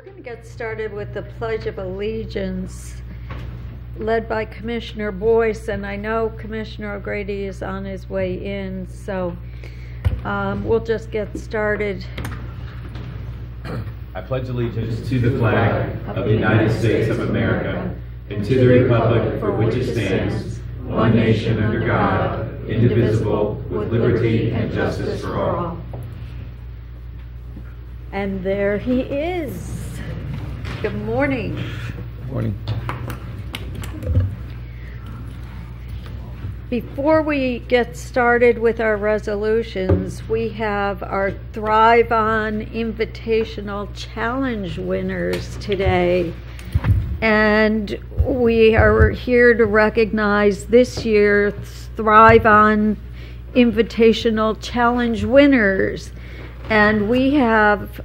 going to get started with the Pledge of Allegiance, led by Commissioner Boyce, and I know Commissioner O'Grady is on his way in, so we'll just get started. I pledge allegiance to the flag of the United States of America and to the republic for which it stands, one nation under God, indivisible, with liberty and justice for all. And there he is. Good morning. Good morning. Before we get started with our resolutions, we have our Thrive On Invitational Challenge winners today. And we are here to recognize this year's Thrive On Invitational Challenge winners. And we have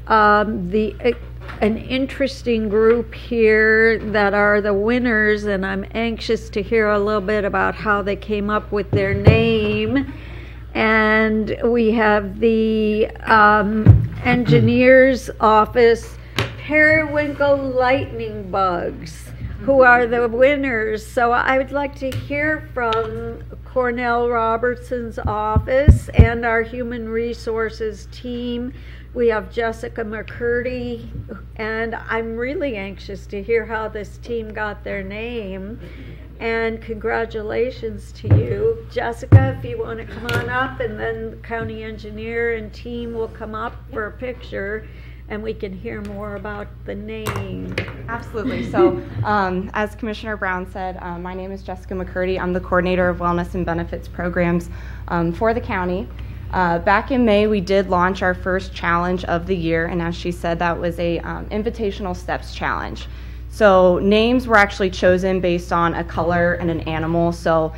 an interesting group here that are the winners, and I'm anxious to hear a little bit about how they came up with their name. And we have the engineer's office, Periwinkle Lightning Bugs, who are the winners. So I would like to hear from Cornell Robertson's office and our human resources team. We have Jessica McCurdy, and I'm really anxious to hear how this team got their name. And congratulations to you. Jessica, if you want to come on up, and then the county engineer and team will come up for a picture, and we can hear more about the name. Absolutely. So as Commissioner Brown said, my name is Jessica McCurdy. I'm the coordinator of wellness and benefits programs for the county. Back in May, we did launch our first challenge of the year, and as she said, that was a invitational steps challenge. So names were actually chosen based on a color and an animal. So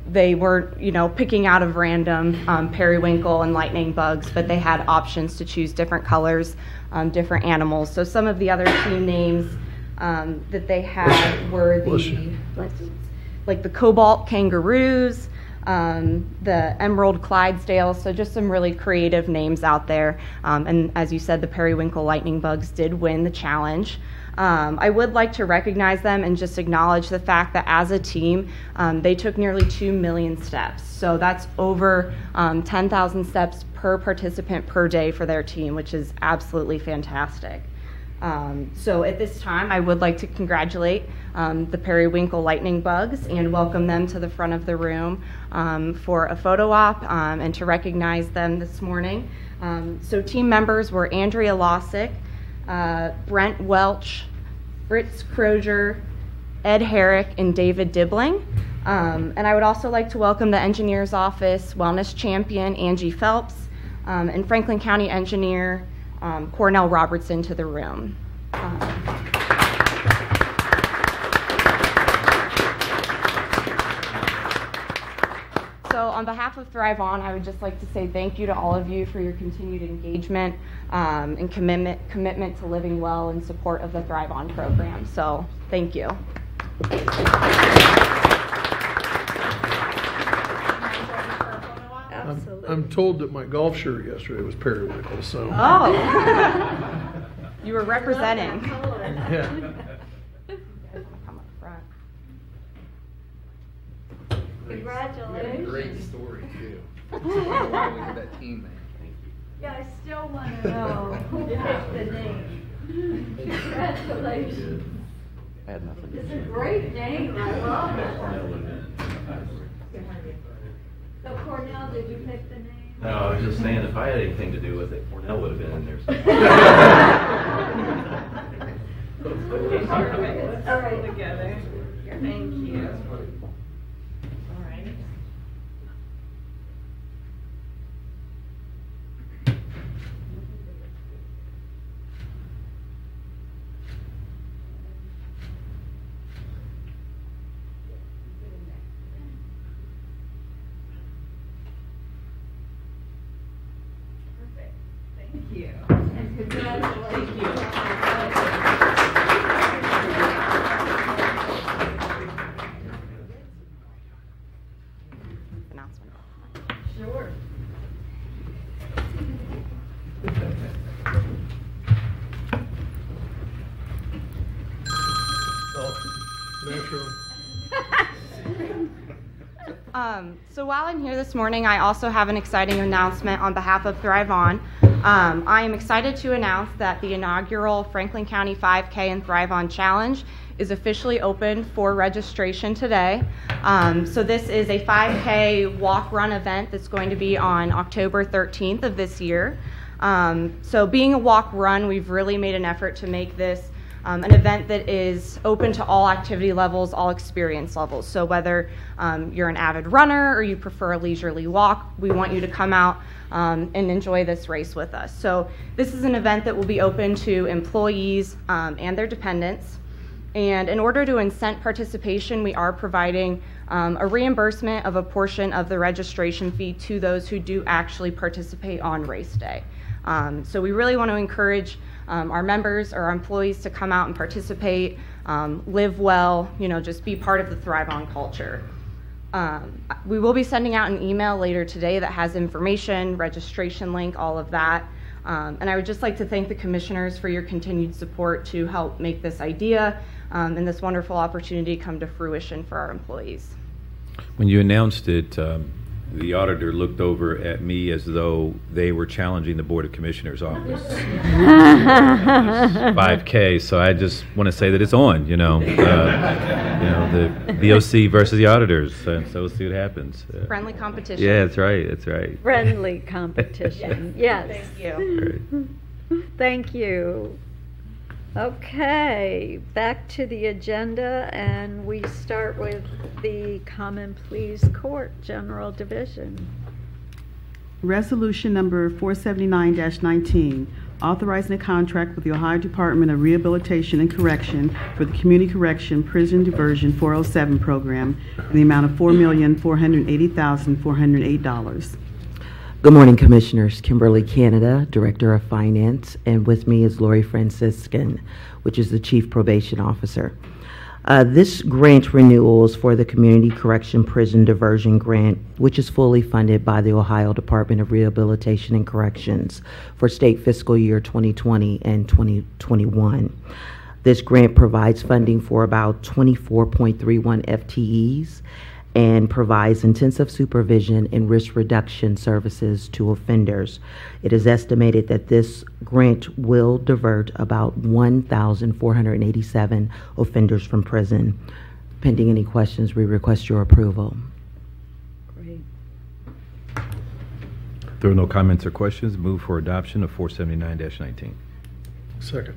they were, picking out of random periwinkle and lightning bugs, but they had options to choose different colors, different animals. So some of the other team names that they had were the cobalt kangaroos, the emerald Clydesdale, so just some really creative names out there. And as you said, the periwinkle lightning bugs did win the challenge. I would like to recognize them and just acknowledge the fact that as a team, they took nearly 2 million steps. So that's over 10,000 steps per participant per day for their team, which is absolutely fantastic. So at this time, I would like to congratulate the Periwinkle Lightning Bugs and welcome them to the front of the room for a photo op and to recognize them this morning. So team members were Andrea Lossick, Brent Welch, Fritz Crozier, Ed Herrick, and David Dibbling. And I would also like to welcome the engineer's office wellness champion, Angie Phelps, and Franklin County engineer, Cornell Robertson, to the room. So on behalf of Thrive On, I would just like to say thank you to all of you for your continued engagement and commitment to living well in support of the Thrive On program. So thank you. I'm told that my golf shirt yesterday was periwinkle, so. Oh, you were representing. Yeah. Come up front. Congratulations. Great story, too. Look at that team, man. Thank you. Yeah, I still want to know who picked the name. Congratulations. I had nothing to It's do. a great name. I love it. So Cornell, did you pick the name? No, I was just saying, if I had anything to do with it, Cornell would have been in there. All right. Together. Thank you. All right. Perfect. Thank you. And congratulations. Announcement. Sure. Shirley. So while I'm here this morning, I also have an exciting announcement on behalf of Thrive On. I am excited to announce that the inaugural Franklin County 5K and Thrive On Challenge is officially open for registration today. So this is a 5K walk-run event that's going to be on October 13th of this year. So being a walk-run, we've really made an effort to make this an event that is open to all activity levels, all experience levels. So whether you're an avid runner or you prefer a leisurely walk, we want you to come out and enjoy this race with us. So this is an event that will be open to employees and their dependents. And in order to incent participation, we are providing a reimbursement of a portion of the registration fee to those who do actually participate on race day. So we really want to encourage our members or our employees to come out and participate, live well, just be part of the Thrive On culture. We will be sending out an email later today that has information, registration link, all of that. And I would just like to thank the commissioners for your continued support to help make this idea and this wonderful opportunity come to fruition for our employees. When you announced it, the auditor looked over at me as though they were challenging the Board of Commissioners office. 5K, so I just want to say that it's on, the BOC versus the auditors, so we'll see what happens. Friendly competition. Yeah, that's right. Friendly competition, yes. Thank you. Right. Thank you. Okay, back to the agenda, and we start with the Common Pleas Court General Division. Resolution number 479-19, authorizing a contract with the Ohio Department of Rehabilitation and Correction for the Community Correction Prison Diversion 407 program in the amount of $4,480,408. Good morning, Commissioners. Kimberly Canada, Director of Finance, and with me is Lori Franciscan, which is the Chief Probation Officer. This grant renewal is for the Community Correction Prison Diversion Grant, which is fully funded by the Ohio Department of Rehabilitation and Corrections for state fiscal year 2020 and 2021. This grant provides funding for about 24.31 FTEs and provides intensive supervision and risk reduction services to offenders. It is estimated that this grant will divert about 1,487 offenders from prison. Pending any questions, we request your approval. Great. If there are no comments or questions, move for adoption of 479-19. Second.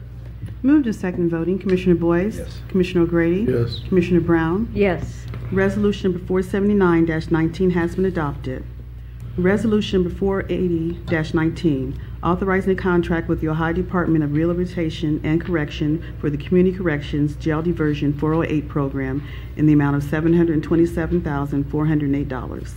Moved and second voting. Commissioner Boyce? Yes. Commissioner O'Grady? Yes. Commissioner Brown? Yes. Resolution number 479-19 has been adopted. Resolution number 480-19, authorizing a contract with the Ohio Department of Rehabilitation and Correction for the Community Corrections Jail Diversion 408 program in the amount of $727,408.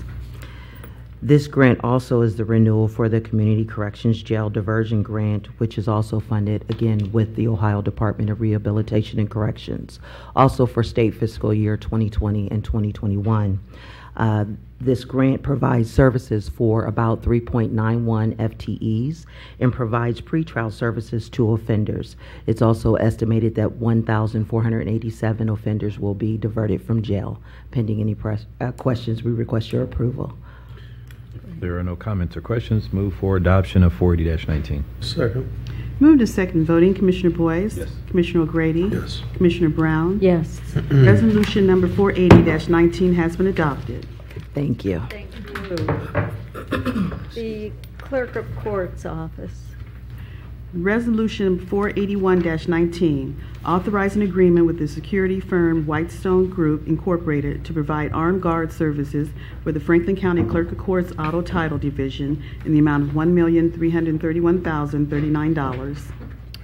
This grant also is the renewal for the Community Corrections Jail Diversion Grant, which is also funded, again, with the Ohio Department of Rehabilitation and Corrections, also for state fiscal year 2020 and 2021. This grant provides services for about 3.91 FTEs and provides pretrial services to offenders. It's also estimated that 1,487 offenders will be diverted from jail. Pending any questions, we request your approval. If there are no comments or questions, move for adoption of 480-19. Second. Moved and second voting. Commissioner Boyce? Yes. Commissioner O'Grady? Yes. Commissioner Brown? Yes. Resolution number 480-19 has been adopted. Thank you. Thank you. The Clerk of Court's office. Resolution 481-19, authorizing agreement with the security firm Whitestone Group Incorporated to provide armed guard services for the Franklin County Clerk of Court's Auto Title Division in the amount of $1,331,039.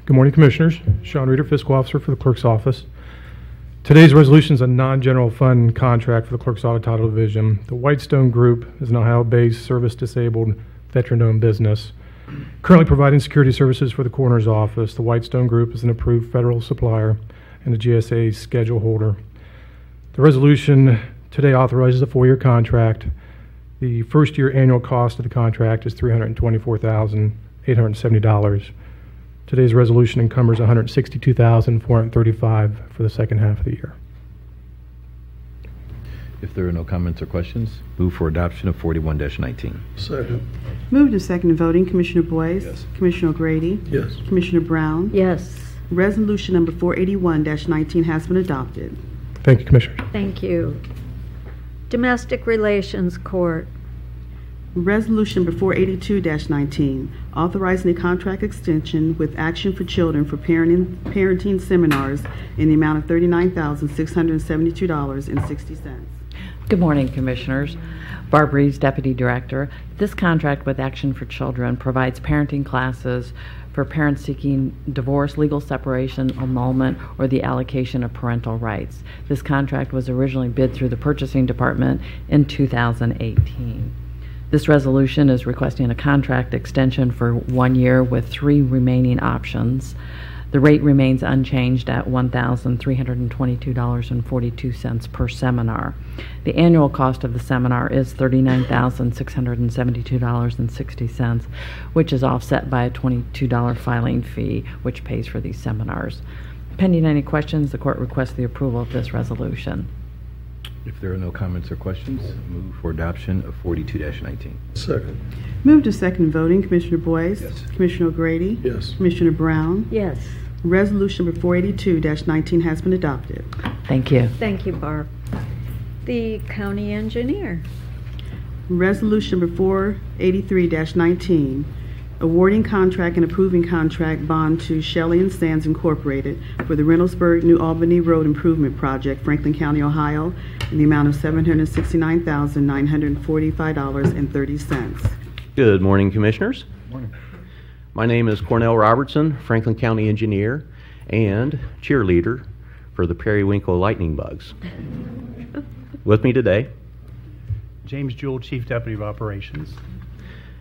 Good morning, Commissioners. Sean Reeder, Fiscal Officer for the Clerk's Office. Today's resolution is a non-general fund contract for the Clerk's Auto Title Division. The Whitestone Group is an Ohio-based service-disabled veteran-owned business currently providing security services for the Coroner's Office. The Whitestone Group is an approved federal supplier and a GSA schedule holder. The resolution today authorizes a 4-year contract. The first-year annual cost of the contract is $324,870. Today's resolution encumbers $162,435 for the second half of the year. If there are no comments or questions, move for adoption of 41-19. Second. Moved and seconded voting, Commissioner Boyce. Yes. Commissioner O'Grady. Yes. Commissioner Brown. Yes. Resolution number 481-19 has been adopted. Thank you, Commissioners. Thank you. Domestic Relations Court. Resolution number 482-19, authorizing a contract extension with Action for Children for parenting seminars in the amount of $39,672.60. Good morning, Commissioners. Barb Reeves, Deputy Director. This contract with Action for Children provides parenting classes for parents seeking divorce, legal separation, annulment, or the allocation of parental rights. This contract was originally bid through the Purchasing Department in 2018. This resolution is requesting a contract extension for 1 year with 3 remaining options. The rate remains unchanged at $1,322.42 per seminar. The annual cost of the seminar is $39,672.60, which is offset by a $22 filing fee, which pays for these seminars. Pending any questions, the court requests the approval of this resolution. If there are no comments or questions, move for adoption of 42-19. Second. Moved and seconded voting, Commissioner Boyce. Yes. Commissioner O'Grady. Yes. Commissioner Brown. Yes. Resolution number 482-19 has been adopted. Thank you. Thank you, Barb. The County Engineer. Resolution number 483-19, awarding contract and approving contract bond to Shelley and Sands Incorporated for the Reynoldsburg New Albany Road Improvement Project, Franklin County, Ohio, in the amount of $769,945.30. Good morning, Commissioners. Morning. My name is Cornell Robertson, Franklin County Engineer and cheerleader for the Periwinkle Lightning Bugs. With me today, James Jewell, Chief Deputy of Operations.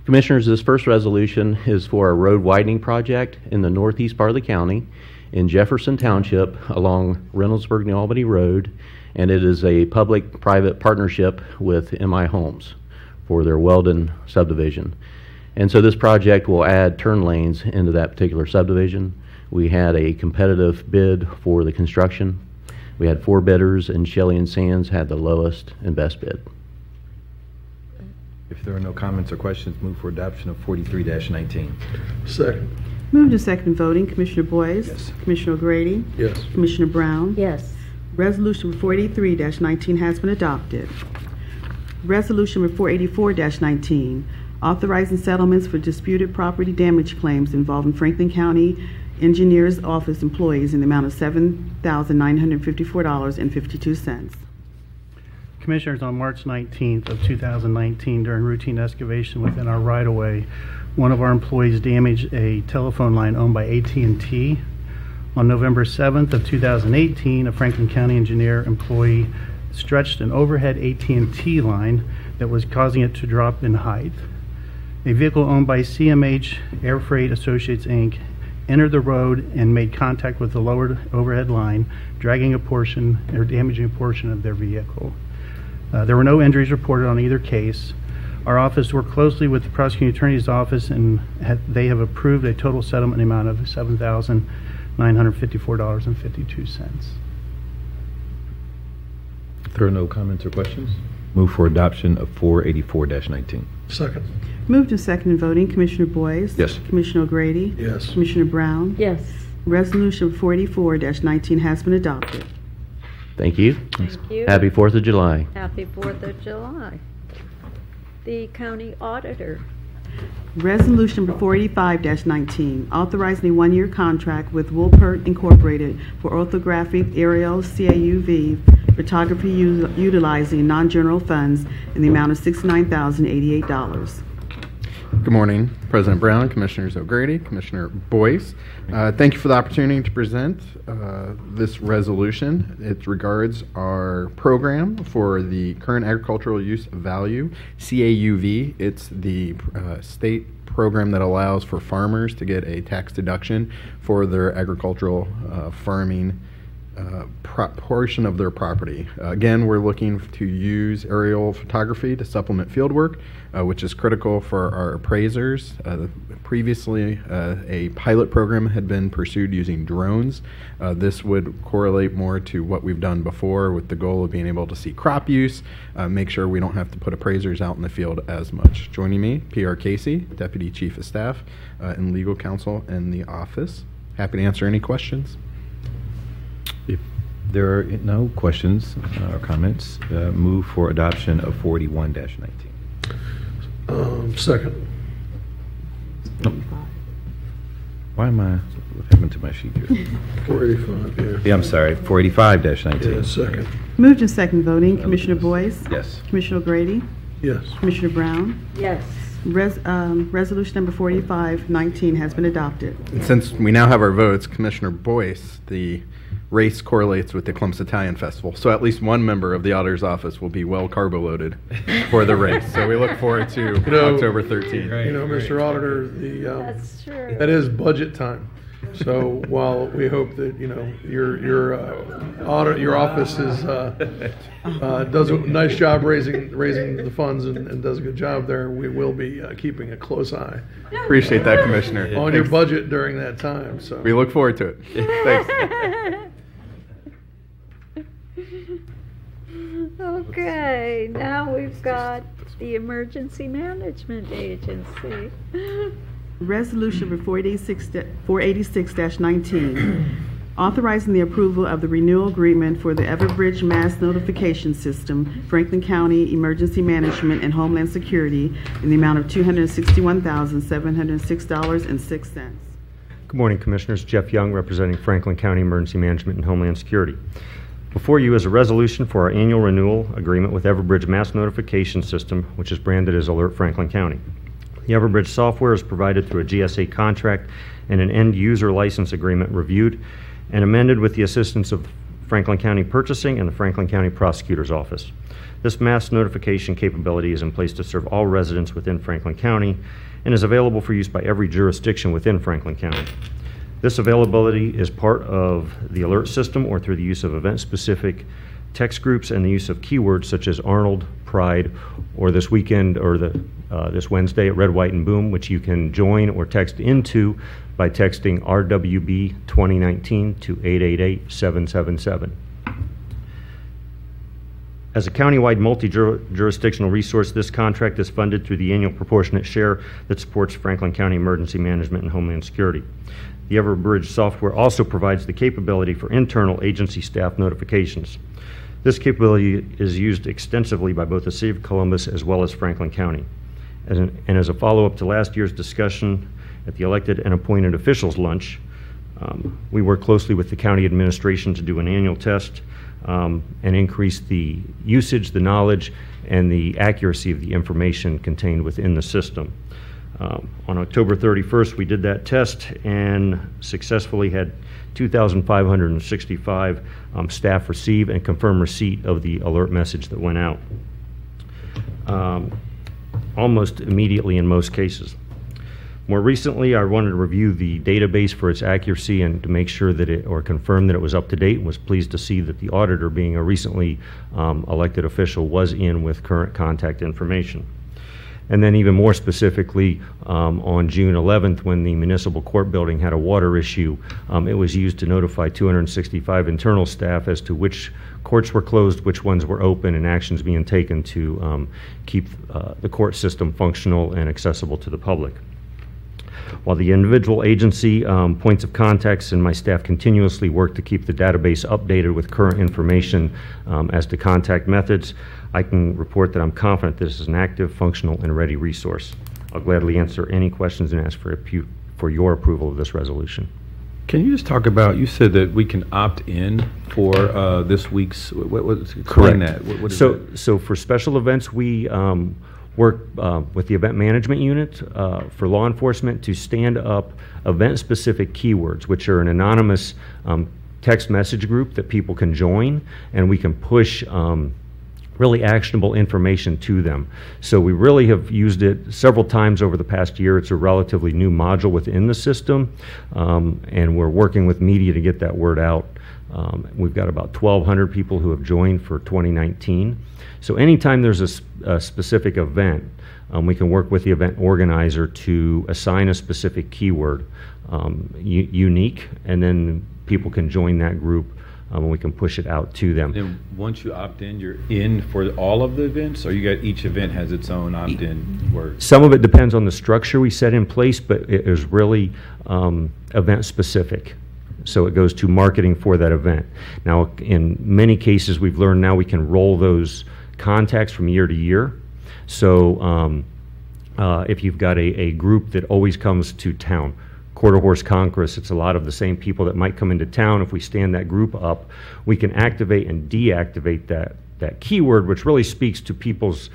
Commissioners, this first resolution is for a road widening project in the northeast part of the county in Jefferson Township along Reynoldsburg New Albany Road, and it is a public-private partnership with MI Homes for their Weldon subdivision. And so this project will add turn lanes into that particular subdivision. We had a competitive bid for the construction. We had 4 bidders, and Shelley and Sands had the lowest and best bid. If there are no comments or questions, move for adoption of 43-19. Second. Moved and seconded voting, Commissioner Boyce. Yes. Commissioner O'Grady. Yes. Commissioner Brown. Yes. Resolution number 483-19 has been adopted. Resolution number 484-19, authorizing settlements for disputed property damage claims involving Franklin County Engineers Office employees in the amount of $7,954.52. Commissioners, on March 19th of 2019, during routine excavation within our right-of-way, one of our employees damaged a telephone line owned by AT&T. On November 7th of 2018, a Franklin County engineer employee stretched an overhead AT&T line that was causing it to drop in height. A vehicle owned by CMH Air Freight Associates, Inc. entered the road and made contact with the lowered overhead line, dragging a portion or damaging a portion of their vehicle. There were no injuries reported on either case. Our office worked closely with the prosecuting attorney's office, and they have approved a total settlement amount of $7,954.52. If there are no comments or questions, move for adoption of 484-19. Second. Moved and seconded voting, Commissioner Boyce. Yes. Commissioner O'Grady. Yes. Commissioner Brown. Yes. Resolution 484-19 has been adopted. Thank you. Thank you. Happy 4th of July. Happy 4th of July. The County Auditor. Resolution number 485-19, authorizing a 1-year contract with Woolpert Incorporated for orthographic aerial CAUV photography utilizing non-general funds in the amount of $69,088. Good morning, President Brown, Commissioners O'Grady, Commissioner Boyce. Thank you for the opportunity to present this resolution. It regards our program for the Current Agricultural Use Value, CAUV. It's the state program that allows for farmers to get a tax deduction for their agricultural farming portion of their property. Again, we're looking to use aerial photography to supplement field work, which is critical for our appraisers. Previously, a pilot program had been pursued using drones. This would correlate more to what we've done before, with the goal of being able to see crop use, make sure we don't have to put appraisers out in the field as much. Joining me, P.R. Casey, Deputy Chief of Staff and Legal Counsel in the office. Happy to answer any questions. If there are no questions or comments, move for adoption of 41-19. Second. Why am I, what happened to my sheet here? 485, Yeah, I'm sorry, 485-19. yeah, second. Moved and second voting, Commissioner Boyce? Yes. Commissioner Grady? Yes. Commissioner Brown? Yes. Resolution number 4519 has been adopted. And since we now have our votes, Commissioner Boyce, the race correlates with the Columbus Italian Festival, so at least one member of the auditor's office will be well carbo-loaded for the race. So we look forward to October 13th. You know, Mr. Auditor, That's true. that is budget time. So while we hope that, you know, your office is does a nice job raising the funds and does a good job there, we will be keeping a close eye Appreciate that, Commissioner. on your budget during that time. So We look forward to it. Thanks. Okay, now we've got the Emergency Management Agency. Resolution number 486-19, authorizing the approval of the renewal agreement for the Everbridge Mass Notification System, Franklin County Emergency Management and Homeland Security, in the amount of $261,706.06. Good morning, Commissioners. Jeff Young, representing Franklin County Emergency Management and Homeland Security. Before you is a resolution for our annual renewal agreement with Everbridge Mass Notification System, which is branded as Alert Franklin County. The Everbridge software is provided through a GSA contract and an end-user license agreement reviewed and amended with the assistance of Franklin County Purchasing and the Franklin County Prosecutor's Office. This mass notification capability is in place to serve all residents within Franklin County and is available for use by every jurisdiction within Franklin County. This availability is part of the alert system or through the use of event-specific text groups and the use of keywords such as Arnold, Pride, or this weekend or this Wednesday at Red, White, and Boom, which you can join or text into by texting RWB 2019 to 888-777. As a countywide multi-jurisdictional resource, this contract is funded through the annual proportionate share that supports Franklin County Emergency Management and Homeland Security. The Everbridge software also provides the capability for internal agency staff notifications. This capability is used extensively by both the City of Columbus as well as Franklin County. As a follow-up to last year's discussion at the elected and appointed officials lunch, we work closely with the county administration to do an annual test and increase the usage, the knowledge, and the accuracy of the information contained within the system. On October 31st, we did that test and successfully had 2,565 staff receive and confirm receipt of the alert message that went out, almost immediately in most cases. More recently, I wanted to review the database for its accuracy and to make sure that or confirm that it was up to date, and was pleased to see that the auditor, being a recently elected official, was in with current contact information. And then even more specifically, on June 11th, when the municipal court building had a water issue, it was used to notify 265 internal staff as to which courts were closed, which ones were open, and actions being taken to keep the court system functional and accessible to the public. While the individual agency points of contacts and my staff continuously work to keep the database updated with current information as to contact methods, I can report that I'm confident this is an active, functional, and ready resource. I'll gladly answer any questions and ask for your approval of this resolution. Can you just talk about, you said that we can opt in for this week's, explain Correct. that. What is So for special events, we work with the event management unit for law enforcement to stand up event-specific keywords, which are an anonymous text message group that people can join, and we can push really actionable information to them. So we really have used it several times over the past year. It's a relatively new module within the system, and we're working with media to get that word out. We've got about 1,200 people who have joined for 2019. So anytime there's a specific event, we can work with the event organizer to assign a specific keyword, unique, and then people can join that group, and we can push it out to them. Then once you opt in, you're in for all of the events, or you got each event has its own opt-in word? Some of it depends on the structure we set in place, but it is really event specific. So it goes to marketing for that event. Now, in many cases, we've learned now we can roll those contacts from year to year. So if you've got a group that always comes to town, Quarter Horse Congress, it's a lot of the same people that might come into town. If we stand that group up, we can activate and deactivate that keyword, which really speaks to people's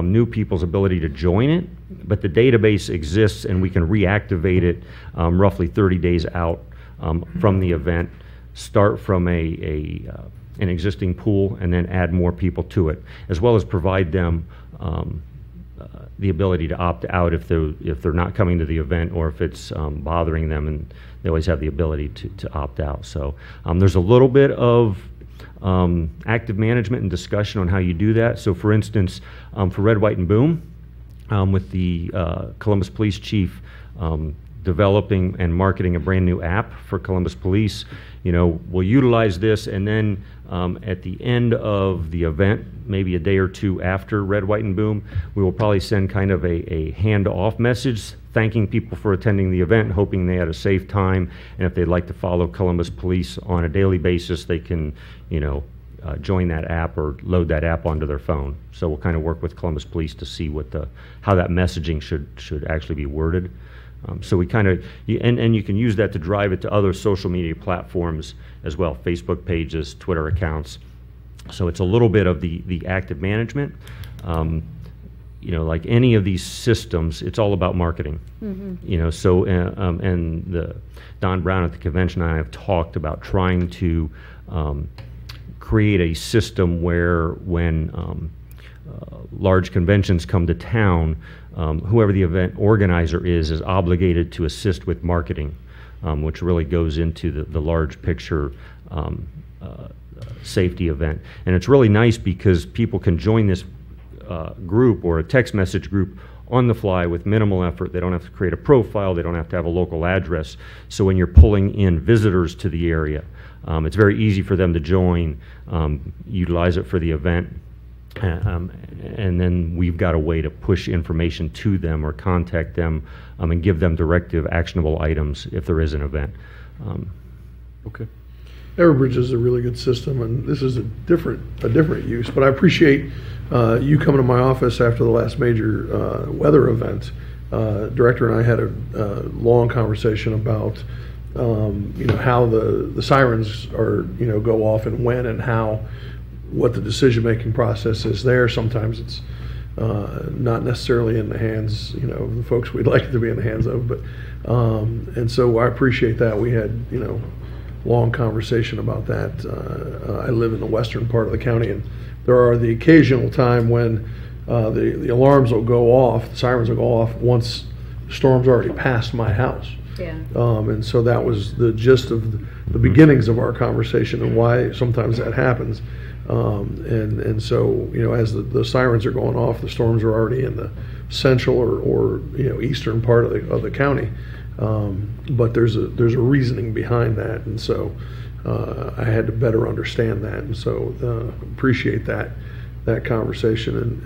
new people's ability to join it. But the database exists, and we can reactivate it roughly 30 days out from the event, start from an existing pool, and then add more people to it, as well as provide them the ability to opt out if they're not coming to the event, or if it's bothering them, and they always have the ability to opt out. So there's a little bit of active management and discussion on how you do that. So for instance, for Red, White, and Boom, with the Columbus Police Chief developing and marketing a brand new app for Columbus Police, we'll utilize this, and then at the end of the event, maybe a day or two after Red, White, and Boom, we will probably send kind of a hand-off message thanking people for attending the event, hoping they had a safe time, and if they'd like to follow Columbus Police on a daily basis, they can, join that app or load that app onto their phone. So we'll kind of work with Columbus Police to see how that messaging should actually be worded. So we kind of, and you can use that to drive it to other social media platforms as well, Facebook pages, Twitter accounts. So it's a little bit of the active management. Like any of these systems, it's all about marketing. So and Don Brown at the convention and I have talked about trying to create a system where when large conventions come to town, whoever the event organizer is obligated to assist with marketing, which really goes into the large picture safety event. And it's really nice because people can join this group or a text message group on the fly with minimal effort. They don't have to create a profile. They don't have to have a local address. So when you're pulling in visitors to the area, it's very easy for them to join, utilize it for the event. And then we've got a way to push information to them or contact them and give them directive, actionable items if there is an event. Okay. Everbridge is a really good system, and this is a different use. But I appreciate you coming to my office after the last major weather event. Director and I had a long conversation about how the sirens are go off and when and how. What the decision-making process is there. Sometimes it's not necessarily in the hands, of the folks we'd like it to be in the hands of. But and so I appreciate that. We had, long conversation about that. I live in the western part of the county, and there are the occasional time when the alarms will go off, the sirens will go off once the storm's already passed my house. Yeah. And so that was the gist of the beginnings of our conversation and why sometimes that happens. And so, as the sirens are going off, the storms are already in the central or eastern part of the county. But there's a reasoning behind that, and so I had to better understand that, and so appreciate that conversation,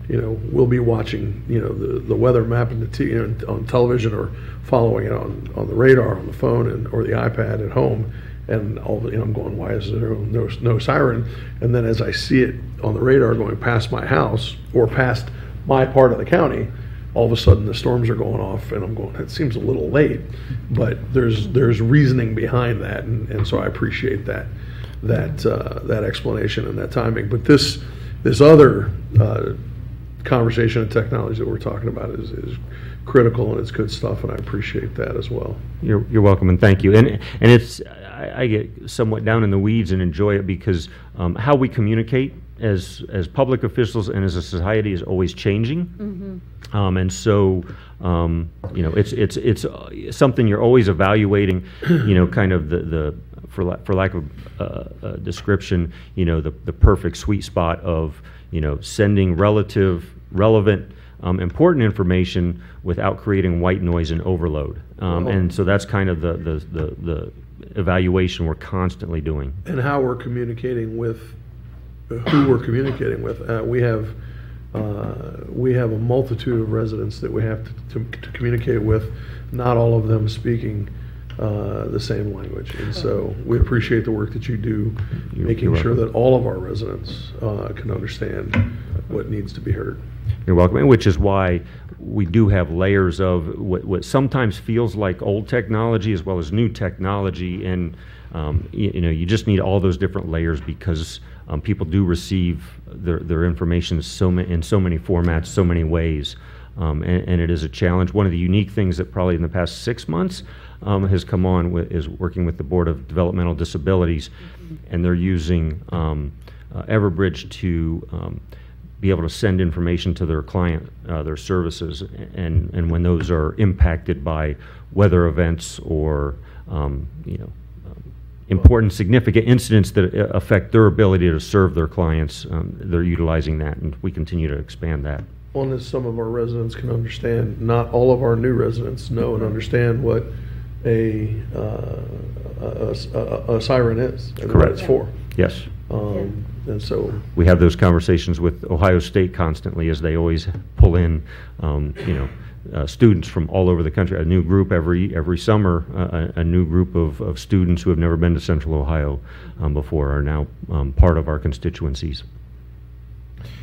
and we'll be watching the weather map on television or following it on the radar on the phone or the iPad at home. And I'm going, why is there no siren? And then as I see it on the radar going past my house or past my part of the county, all of a sudden the storms are going off, and I'm going, that seems a little late. But there's reasoning behind that, and so I appreciate that explanation and that timing. But this other conversation and technology that we're talking about is critical, and it's good stuff, and I appreciate that as well. You're welcome, and thank you. And it's I get somewhat down in the weeds and enjoy it because how we communicate as public officials and as a society is always changing. And so, it's something you're always evaluating, kind of for lack of description, the perfect sweet spot of, sending relevant, important information without creating white noise and overload. And so that's kind of the evaluation we're constantly doing. And how we're communicating with who we're communicating with. We have a multitude of residents that we have to communicate with, not all of them speaking the same language. And so we appreciate the work that you do, making sure that all of our residents can understand what needs to be heard. You're welcome, and which is why we do have layers of what sometimes feels like old technology as well as new technology, and you just need all those different layers because people do receive their information in so many formats, so many ways, and it is a challenge. One of the unique things that probably in the past 6 months has come on is working with the Board of Developmental Disabilities, and they're using Everbridge to be able to send information to their client, their services, and when those are impacted by weather events or important, significant incidents that affect their ability to serve their clients, they're utilizing that, and we continue to expand that. One is some of our residents can understand. Not all of our new residents know and understand what a siren is and what it's for. Yes. And so we have those conversations with Ohio State constantly, as they always pull in, students from all over the country. A new group every summer. A new group of students who have never been to Central Ohio before are now part of our constituencies.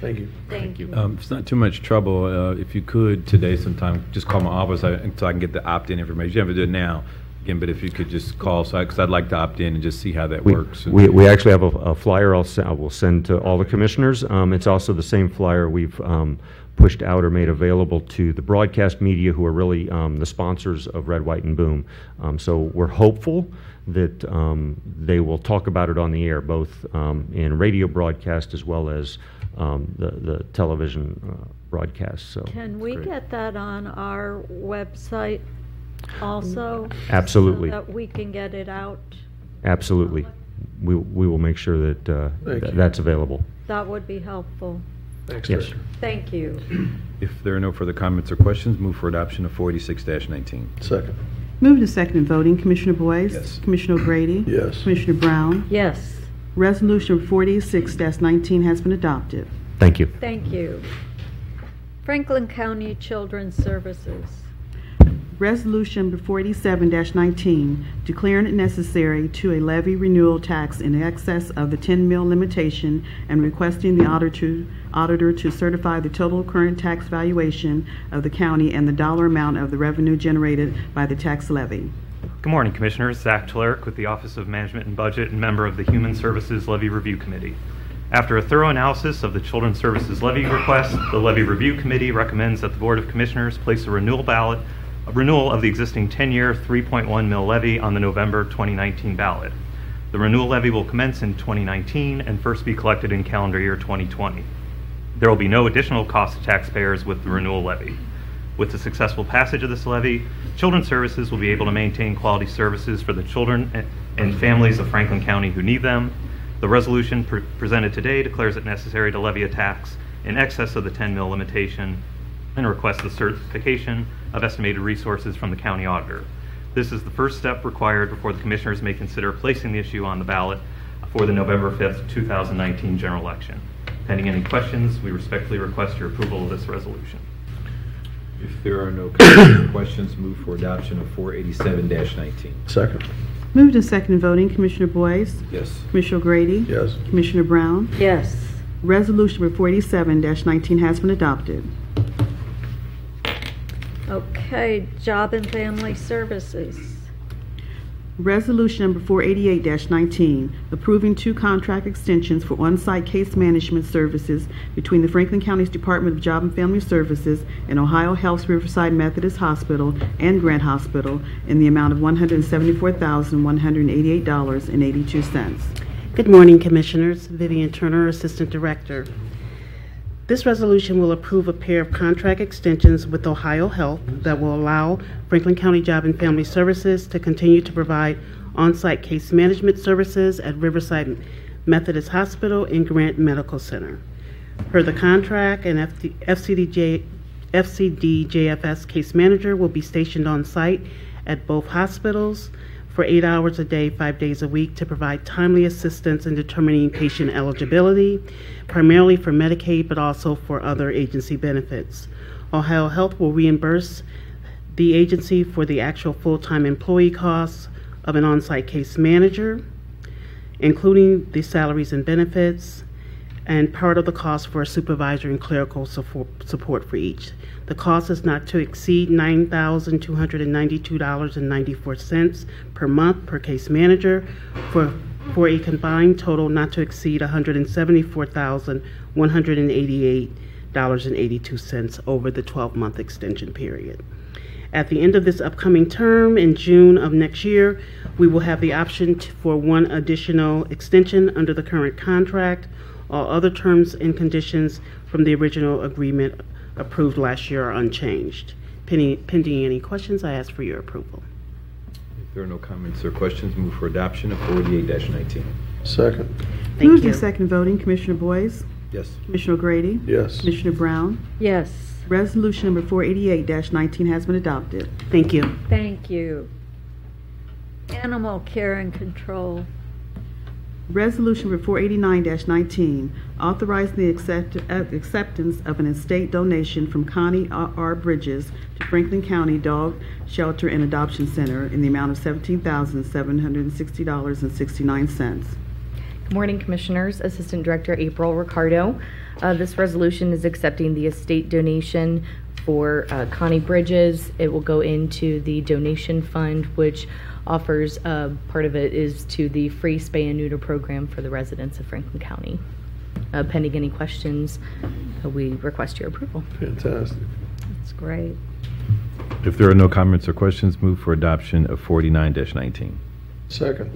Thank you. Thank you. If it's not too much trouble, if you could today sometime, just call my office so I can get the opt-in information. You have to do it now. Again, but if you could just call, because I'd like to opt in and just see how that works. We actually have a flyer I will send to all the commissioners. It's also the same flyer we've pushed out or made available to the broadcast media, who are really the sponsors of Red, White, and Boom. So we're hopeful that they will talk about it on the air, both in radio broadcast as well as the television broadcast. So can we get that on our website also? Absolutely. So that we can get it out? Absolutely. We will make sure that that's available. That would be helpful. Thanks, yes. Thank you. If there are no further comments or questions, move for adoption of 486-19. Second. Moved to second and voting, Commissioner Boyce? Yes. Commissioner O'Grady? Yes. Commissioner Brown? Yes. Resolution 486-19 has been adopted. Thank you. Thank you. Franklin County Children's Services. Resolution 487-19, declaring it necessary to levy renewal tax in excess of the 10 mil limitation and requesting the auditor to certify the total current tax valuation of the county and the dollar amount of the revenue generated by the tax levy. Good morning, Commissioners. Zach Toleric with the Office of Management and Budget and member of the Human Services Levy Review Committee. After a thorough analysis of the Children's Services Levy request, the Levy Review Committee recommends that the Board of Commissioners place a renewal of the existing 10-year 3.1 mil levy on the November 2019 ballot. The renewal levy will commence in 2019 and first be collected in calendar year 2020. There will be no additional cost to taxpayers with the renewal levy. With the successful passage of this levy, Children's Services will be able to maintain quality services for the children and families of Franklin County who need them. The resolution presented today declares it necessary to levy a tax in excess of the 10 mil limitation and requests the certification of estimated resources from the county auditor. This is the first step required before the Commissioners may consider placing the issue on the ballot for the November 5th, 2019 general election. Pending any questions, we respectfully request your approval of this resolution. If there are no comments or questions, move for adoption of 487-19. Second. Moved to second and voting, Commissioner Boyce? Yes. Commissioner O'Grady? Yes. Commissioner Brown? Yes. Resolution 487-19 has been adopted. Okay, Job and Family Services. Resolution number 488-19, approving 2 contract extensions for on-site case management services between the Franklin County's Department of Job and Family Services and Ohio Health's Riverside Methodist Hospital and Grant Hospital in the amount of $174,188.82. Good morning, Commissioners. Vivian Turner, Assistant Director. This resolution will approve a pair of contract extensions with Ohio Health that will allow Franklin County Job and Family Services to continue to provide on-site case management services at Riverside Methodist Hospital and Grant Medical Center. Per the contract, an FCDJFS case manager will be stationed on site at both hospitals for 8 hours a day, 5 days a week, to provide timely assistance in determining patient eligibility, primarily for Medicaid, but also for other agency benefits. Ohio Health will reimburse the agency for the actual full-time employee costs of an on-site case manager, including the salaries and benefits, and part of the cost for a supervisor and clerical support for each. The cost is not to exceed $9,292.94 per month per case manager for a combined total not to exceed $174,188.82 over the 12-month extension period. At the end of this upcoming term, in June of next year, we will have the option for one additional extension under the current contract. All other terms and conditions from the original agreement approved last year are unchanged. Pending any questions, I ask for your approval. If there are no comments or questions, move for adoption of 48-19. Second. Thank Moved you. and second voting, Commissioner Boyce? Yes. Commissioner O'Grady? Yes. Commissioner Brown? Yes. Resolution number 488-19 has been adopted. Thank you. Thank you. Animal care and control. Resolution number 489-19, authorizing the acceptance of an estate donation from Connie R. Bridges to Franklin County Dog Shelter and Adoption Center in the amount of $17,760.69. Good morning, Commissioners. Assistant Director April Ricardo. This resolution is accepting the estate donation for Connie Bridges. It will go into the donation fund, which offers part of it is to the free spay and neuter program for the residents of Franklin County. Pending any questions, we request your approval. Fantastic. That's great. If there are no comments or questions, move for adoption of 49-19. Second.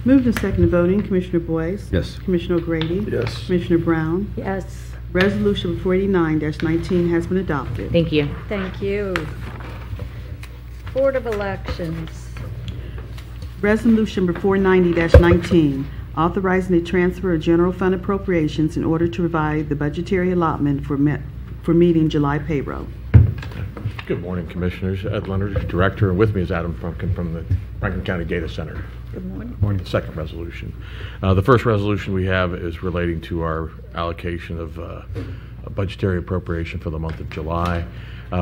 Moved and second voting, Commissioner Boyce? Yes. Commissioner O'Grady? Yes. Commissioner Brown? Yes. Resolution 489-19 has been adopted. Thank you. Thank you. Board of Elections. Resolution number 490-19, authorizing the transfer of general fund appropriations in order to provide the budgetary allotment for meeting July payroll. Good morning, Commissioners. Ed Leonard, Director, and with me is Adam Frumkin from the Franklin County Data Center. Good morning. Morning. The second resolution. The first resolution we have is relating to our allocation of a budgetary appropriation for the month of July.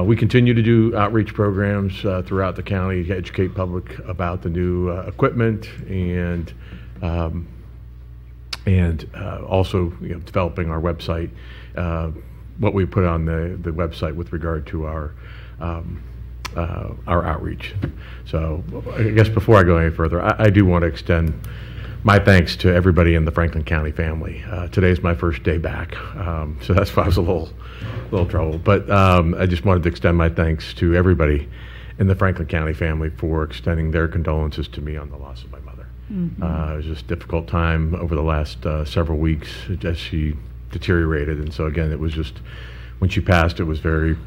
We continue to do outreach programs throughout the county to educate public about the new equipment and also developing our website, what we put on the website with regard to our outreach. So I guess before I go any further, I do want to extend my thanks to everybody in the Franklin County family. Today's my first day back, so that's why I was a little troubled. But I just wanted to extend my thanks to everybody in the Franklin County family for extending their condolences to me on the loss of my mother. Mm-hmm. It was just a difficult time over the last several weeks as she deteriorated. And so again, it was just, when she passed, it was very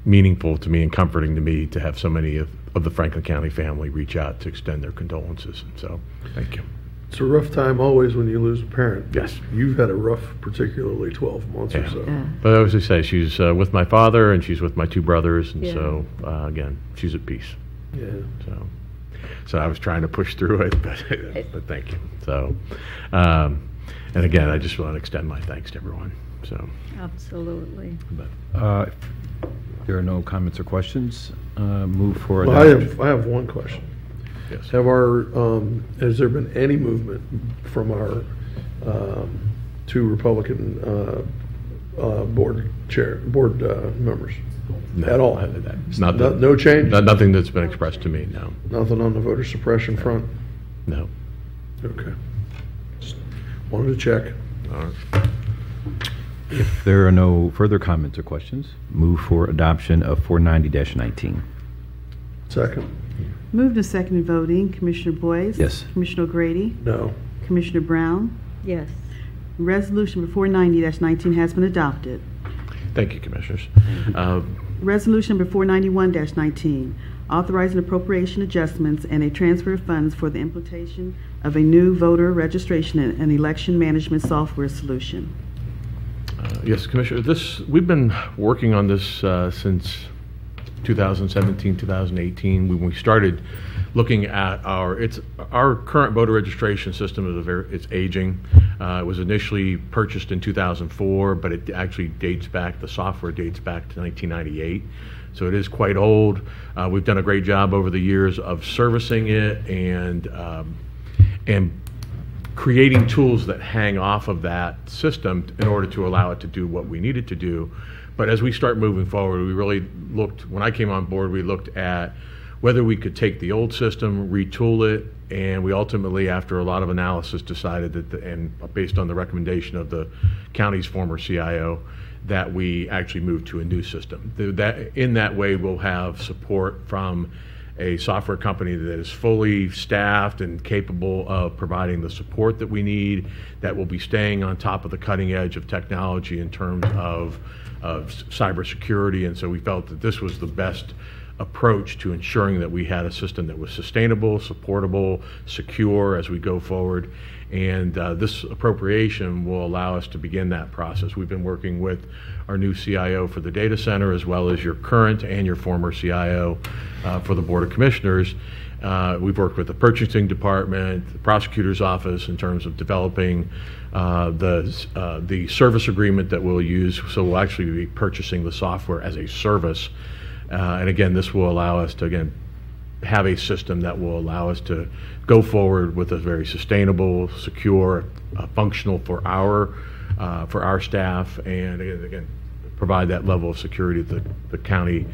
meaningful to me and comforting to me to have so many of the Franklin County family reach out to extend their condolences. So thank you. It's a rough time always when you lose a parent. Yes. You've had a rough, particularly 12 months or so. Yeah. But as I say, she's with my father and she's with my two brothers, and Yeah. so again, she's at peace. Yeah. So I was trying to push through it, but thank you. So, and again, I just want to extend my thanks to everyone. So. Absolutely. If there are no comments or questions, move for Well, adoption. I have one question. Yes. Has there been any movement from our two Republican board members at all? No change? Nothing that's been expressed to me, no. Nothing on the voter suppression front? No. Okay. Just wanted to check. All right. If there are no further comments or questions, move for adoption of 490-19. Second. Moved and seconded voting, Commissioner Boyce? Yes. Commissioner O'Grady? No. Commissioner Brown? Yes. Resolution 490-19 has been adopted. Thank you, Commissioners. Resolution 491-19, authorizing appropriation adjustments and a transfer of funds for the implementation of a new voter registration and election management software solution. Yes, Commissioner, we've been working on this since 2017, 2018, when we started looking at our current voter registration system it's aging. It was initially purchased in 2004, but it actually the software dates back to 1998. So it is quite old. We've done a great job over the years of servicing it and creating tools that hang off of that system in order to allow it to do what we need it to do. But as we start moving forward, we really when I came on board, we looked at whether we could take the old system, retool it, and we ultimately, after a lot of analysis, decided that, and based on the recommendation of the county's former CIO, that we actually move to a new system. In that way, we'll have support from a software company that is fully staffed and capable of providing the support that we need, that will be staying on top of the cutting edge of technology in terms of cybersecurity. And so we felt that this was the best approach to ensuring that we had a system that was sustainable, supportable, secure as we go forward. And this appropriation will allow us to begin that process. We've been working with our new CIO for the data center, as well as your current and your former CIO for the Board of Commissioners. We've worked with the purchasing department, the prosecutor's office in terms of developing the service agreement that we'll use. So we'll actually be purchasing the software as a service. And again, this will allow us to, have a system that will allow us to go forward with a very sustainable, secure, functional for our staff, and again, provide that level of security that the county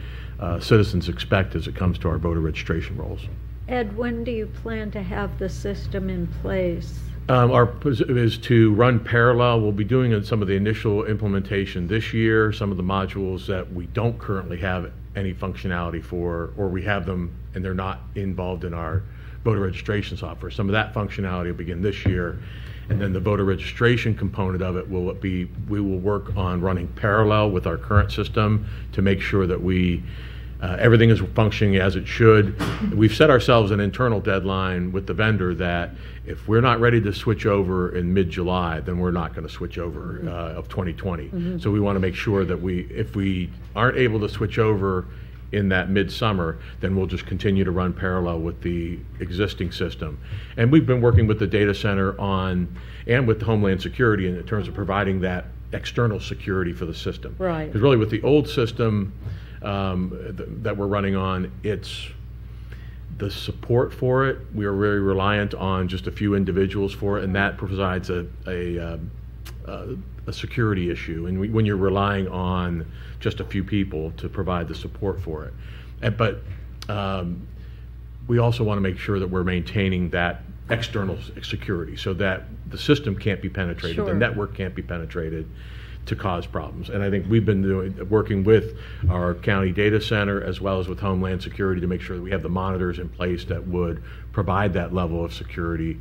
citizens expect as it comes to our voter registration rolls. Ed, when do you plan to have the system in place? Our is to run parallel. We'll be doing some of the initial implementation this year, some of the modules that we don't currently have any functionality for, or we have them and they're not involved in our voter registration software. Some of that functionality will begin this year, and then the voter registration component of it will be, we will work on running parallel with our current system to make sure that everything is functioning as it should. We've set ourselves an internal deadline with the vendor that if we're not ready to switch over in mid-July, then we're not going to switch over of 2020. So we want to make sure that if we aren't able to switch over in that midsummer, then we'll just continue to run parallel with the existing system. And we've been working with the data center and with Homeland Security in terms of providing that external security for the system. Right. Because really with the old system, that we're running on, it's the support for it. We are very reliant on just a few individuals for it, and that provides a security issue. And when you're relying on just a few people to provide the support for it, but we also want to make sure that we're maintaining that external security so that the system can't be penetrated, Sure. The network can't be penetrated to cause problems. And I think we've been working with our county data center as well as with Homeland Security to make sure that we have the monitors in place that would provide that level of security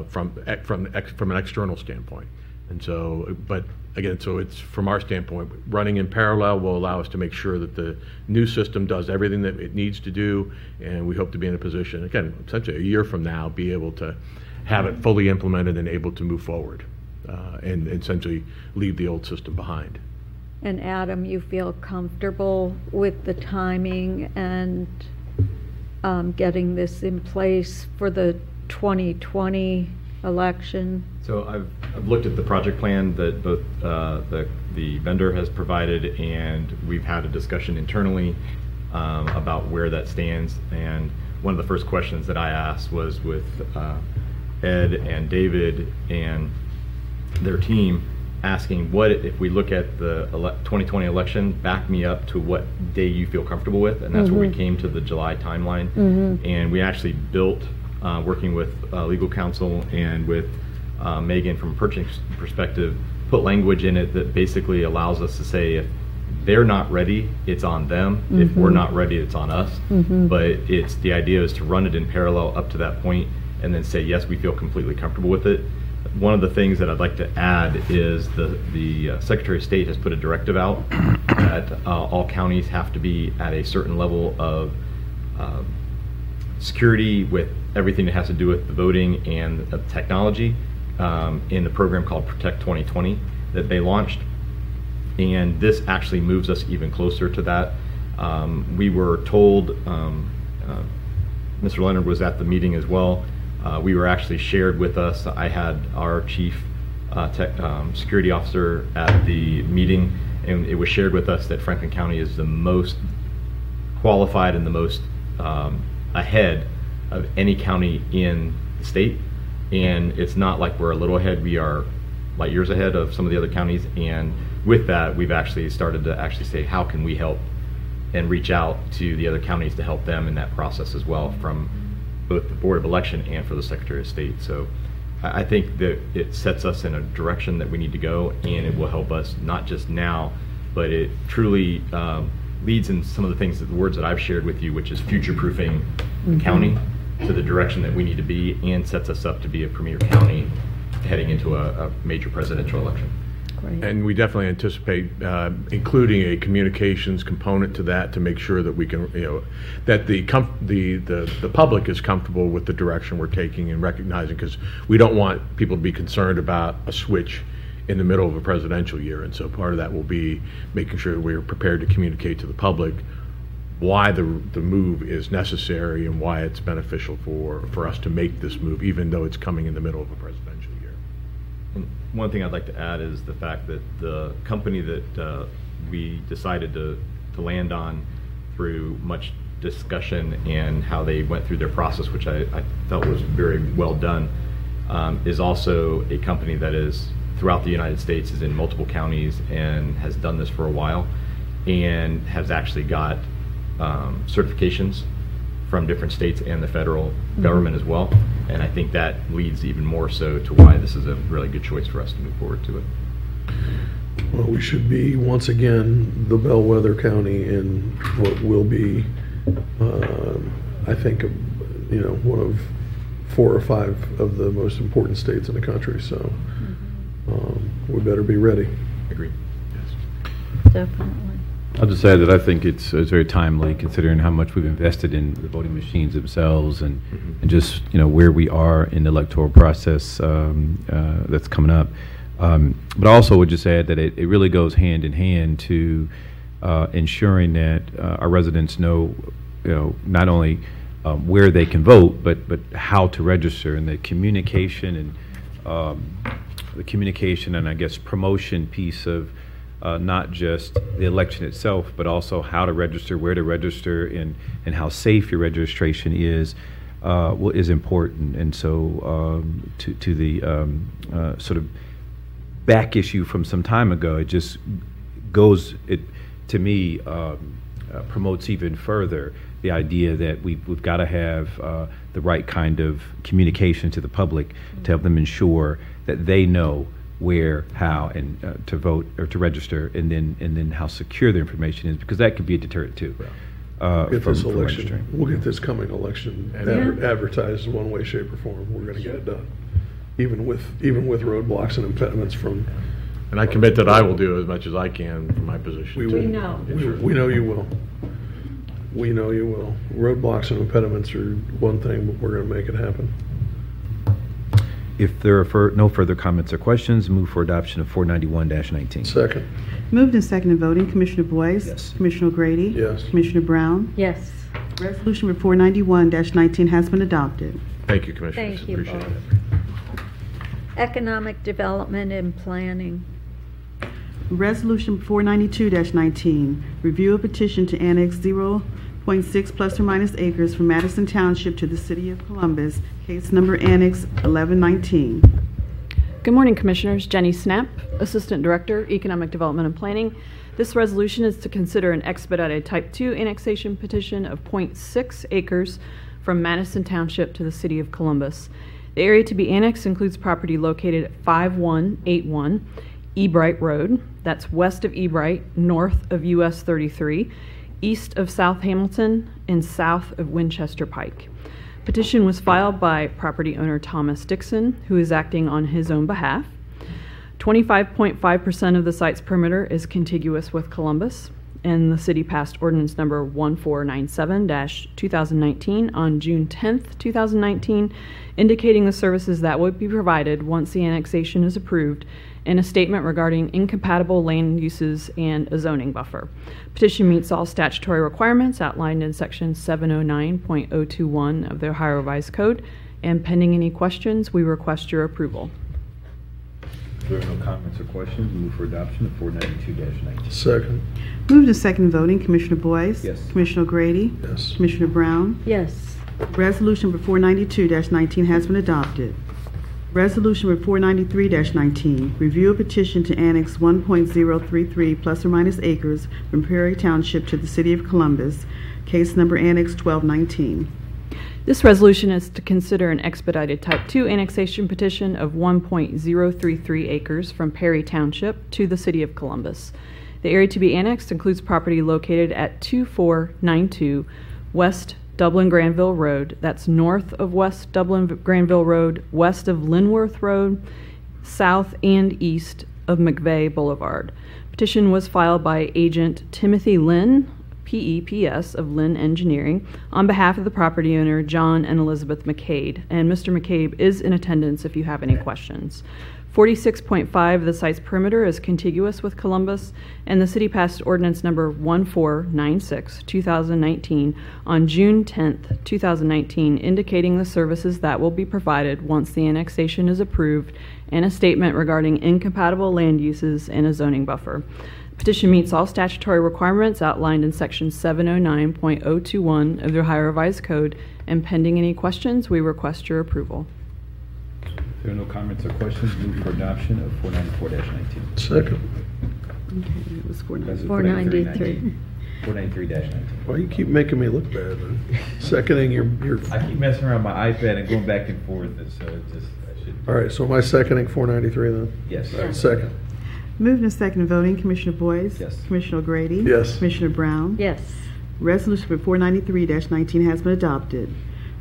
from an external standpoint. And so, but again, so it's from our standpoint, running in parallel will allow us to make sure that the new system does everything that it needs to do, and we hope to be in a position, again, essentially a year from now, be able to have it fully implemented and able to move forward. And essentially leave the old system behind. And Adam, you feel comfortable with the timing and getting this in place for the 2020 election? So I've looked at the project plan that both the vendor has provided, and we've had a discussion internally about where that stands. And one of the first questions that I asked was with Ed and David and their team, asking what if we look at the 2020 election, back me up to what day you feel comfortable with, and that's where we came to the July timeline. And we actually built, working with legal counsel and with Megan from a purchasing perspective, put language in it that basically allows us to say if they're not ready, it's on them. If we're not ready, it's on us. But the idea is to run it in parallel up to that point, and then say, yes, we feel completely comfortable with it. One of the things that I'd like to add is the Secretary of State has put a directive out that all counties have to be at a certain level of security with everything that has to do with the voting and the technology in the program called Protect 2020 that they launched. And this actually moves us even closer to that. We were told, Mr. Leonard was at the meeting as well. We were actually shared with us. I had our chief security officer at the meeting, and it was shared with us that Franklin County is the most qualified and the most ahead of any county in the state. And it's not like we're a little ahead, we are light years ahead of some of the other counties. And with that, we've actually started to actually say, how can we help, and reach out to the other counties to help them in that process as well, from both the Board of Election and for the Secretary of State. So I think that it sets us in a direction that we need to go, and it will help us not just now, but it truly leads in some of the things, the words that I've shared with you, which is future-proofing the county to the direction that we need to be, and sets us up to be a premier county heading into a major presidential election. Great. And we definitely anticipate including a communications component to that to make sure that we can, that the public is comfortable with the direction we're taking and recognizing, because we don't want people to be concerned about a switch in the middle of a presidential year. And so part of that will be making sure we're prepared to communicate to the public why the move is necessary and why it's beneficial for us to make this move, even though it's coming in the middle of a presidential year. And one thing I'd like to add is the fact that the company that we decided to land on through much discussion and how they went through their process, which I felt was very well done, is also a company that is throughout the United States, is in multiple counties, and has done this for a while, and has actually got certifications from different states and the federal government as well. And I think that leads even more so to why this is a really good choice for us to move forward to it. Well, we should be, once again, the bellwether county in what will be, I think, one of 4 or 5 of the most important states in the country. So we better be ready. Agreed. Yes. Definitely. I'll just add that I think it's very timely, considering how much we've invested in the voting machines themselves, and just where we are in the electoral process that's coming up. But I also would just add that it really goes hand in hand to ensuring that our residents know, not only where they can vote, but how to register, and the communication and I guess promotion piece of not just the election itself, but also how to register, where to register, and how safe your registration is important. And so to the sort of back issue from some time ago, it just goes, to me, promotes even further the idea that we've got to have the right kind of communication to the public to help them ensure that they know where, how, and to vote or to register, and then how secure their information is, because that could be a deterrent too. We'll get this from election. registering. We'll get this coming election advertised in one way, shape, or form. We're going to get it done, even with roadblocks and impediments from. And I commit that I will do as much as I can from my position. We know. We know you will. We know you will. Roadblocks and impediments are one thing, but we're going to make it happen. If there are no further comments or questions, move for adoption of 491-19. Second. Moved and seconded voting. Commissioner Boyce? Yes. Commissioner O'Grady? Yes. Commissioner Brown? Yes. Resolution number 491-19 has been adopted. Thank you, Commissioners. Thank you Appreciate both. it. Economic Development and Planning. Resolution 492-19, review a petition to annex 0.6 plus or minus acres from Madison Township to the City of Columbus, case number Annex 1119. Good morning, Commissioners. Jenny Snap, Assistant Director, Economic Development and Planning. This resolution is to consider an expedited Type 2 annexation petition of 0.6 acres from Madison Township to the City of Columbus. The area to be annexed includes property located at 5181 Ebright Road, that's west of Ebright, north of US 33, east of South Hamilton, and south of Winchester Pike. Petition was filed by property owner Thomas Dixon, who is acting on his own behalf. 25.5% of the site's perimeter is contiguous with Columbus, and the city passed ordinance number 1497-2019 on June 10th, 2019, indicating the services that would be provided once the annexation is approved, and a statement regarding incompatible land uses and a zoning buffer. Petition meets all statutory requirements outlined in section 709.021 of the Ohio Revised Code, and pending any questions, we request your approval. If there are no comments or questions, move for adoption of 492-19. Second. Moved to second voting, Commissioner Boyce? Yes. Commissioner O'Grady? Yes. Commissioner Brown? Yes. Resolution number 492-19 has been adopted. Resolution number 493-19, review a petition to annex 1.033 plus or minus acres from Prairie Township to the City of Columbus, case number Annex 1219. This resolution is to consider an expedited Type 2 annexation petition of 1.033 acres from Perry Township to the City of Columbus. The area to be annexed includes property located at 2492 West Dublin Granville Road, that's north of West Dublin Granville Road, west of Linworth Road, south and east of McVeigh Boulevard. Petition was filed by agent Timothy Lynn, PEPS of Lynn Engineering, on behalf of the property owner John and Elizabeth McCabe, and Mr. McCabe is in attendance if you have any questions. 46.5 of the site's perimeter is contiguous with Columbus, and the city passed ordinance number 1496-2019 on June 10th, 2019, indicating the services that will be provided once the annexation is approved, and a statement regarding incompatible land uses and a zoning buffer. Petition meets all statutory requirements outlined in section 709.021 of the Ohio Revised Code, and pending any questions, we request your approval. If there are no comments or questions, move for adoption of 494-19. Second. Okay, it was 493. 493-19. Why you keep making me look bad, man? Seconding your. I keep messing around my iPad and going back and forth, and so it just, I should. All right, so am I seconding 493 then? Yes. All right, second. Moved and second voting, Commissioner Boyce? Yes. Commissioner O'Grady? Yes. Commissioner Brown? Yes. Resolution number 493-19 has been adopted.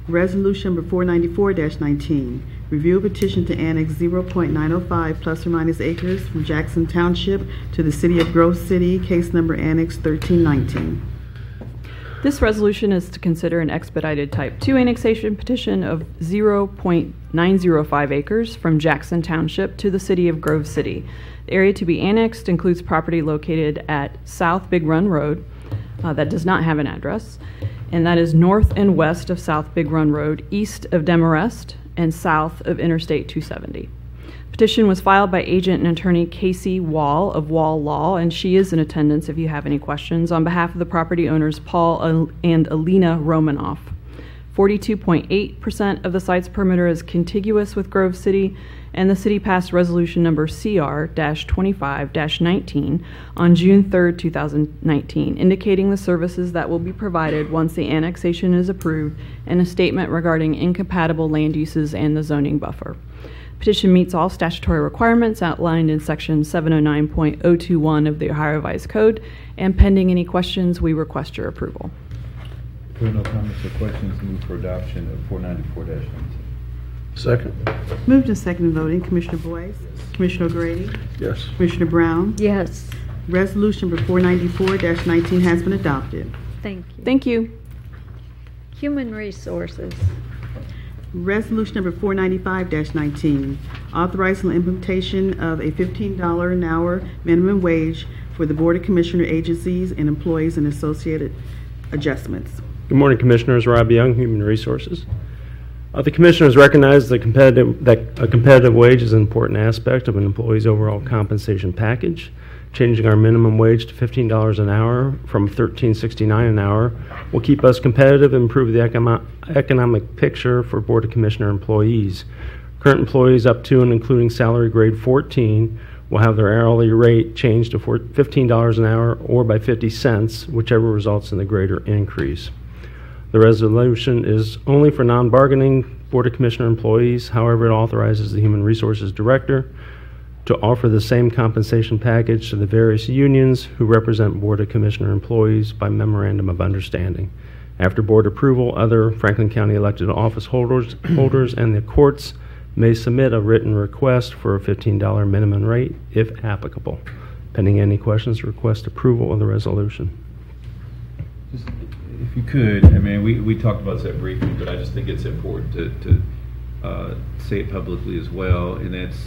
Resolution number 494-19, review a petition to annex 0.905 plus or minus acres from Jackson Township to the City of Grove City, case number Annex 1319. This resolution is to consider an expedited Type 2 annexation petition of 0.905 acres from Jackson Township to the City of Grove City. The area to be annexed includes property located at South Big Run Road, that does not have an address, and that is north and west of South Big Run Road, east of Demarest, and south of Interstate 270. Petition was filed by agent and attorney Casey Wall of Wall Law, and she is in attendance if you have any questions, on behalf of the property owners Paul and Alina Romanoff. 42.8% of the site's perimeter is contiguous with Grove City, and the city passed resolution number CR-25-19 on June 3rd, 2019, indicating the services that will be provided once the annexation is approved, and a statement regarding incompatible land uses and the zoning buffer. Petition meets all statutory requirements outlined in section 709.021 of the Ohio Revised Code, and pending any questions, we request your approval. If there are no comments or questions, move for adoption of 494-19. Second. Moved and second voting, Commissioner Boyce? Commissioner O'Grady? Yes. Commissioner Brown? Yes. Resolution number 494-19 has been adopted. Thank you. Thank you. Human Resources. Resolution number 495-19, authorizing the implementation of a $15 an hour minimum wage for the Board of Commissioner agencies and employees and associated adjustments. Good morning, Commissioners. Rob Young, Human Resources. The Commissioners recognize that a competitive wage is an important aspect of an employee's overall compensation package. Changing our minimum wage to $15 an hour from $13.69 an hour will keep us competitive and improve the economic picture for Board of Commissioner employees. Current employees up to and including salary grade 14 will have their hourly rate changed to $15 an hour or by 50 cents, whichever results in the greater increase. The resolution is only for non-bargaining Board of Commissioner employees. However, it authorizes the Human Resources Director to offer the same compensation package to the various unions who represent Board of Commissioner employees by memorandum of understanding. After board approval, other Franklin County elected office holders and the courts may submit a written request for a $15 minimum rate if applicable. Pending any questions, request approval of the resolution. Just, if you could, I mean, we talked about that briefly, but I just think it's important to say it publicly as well, and that's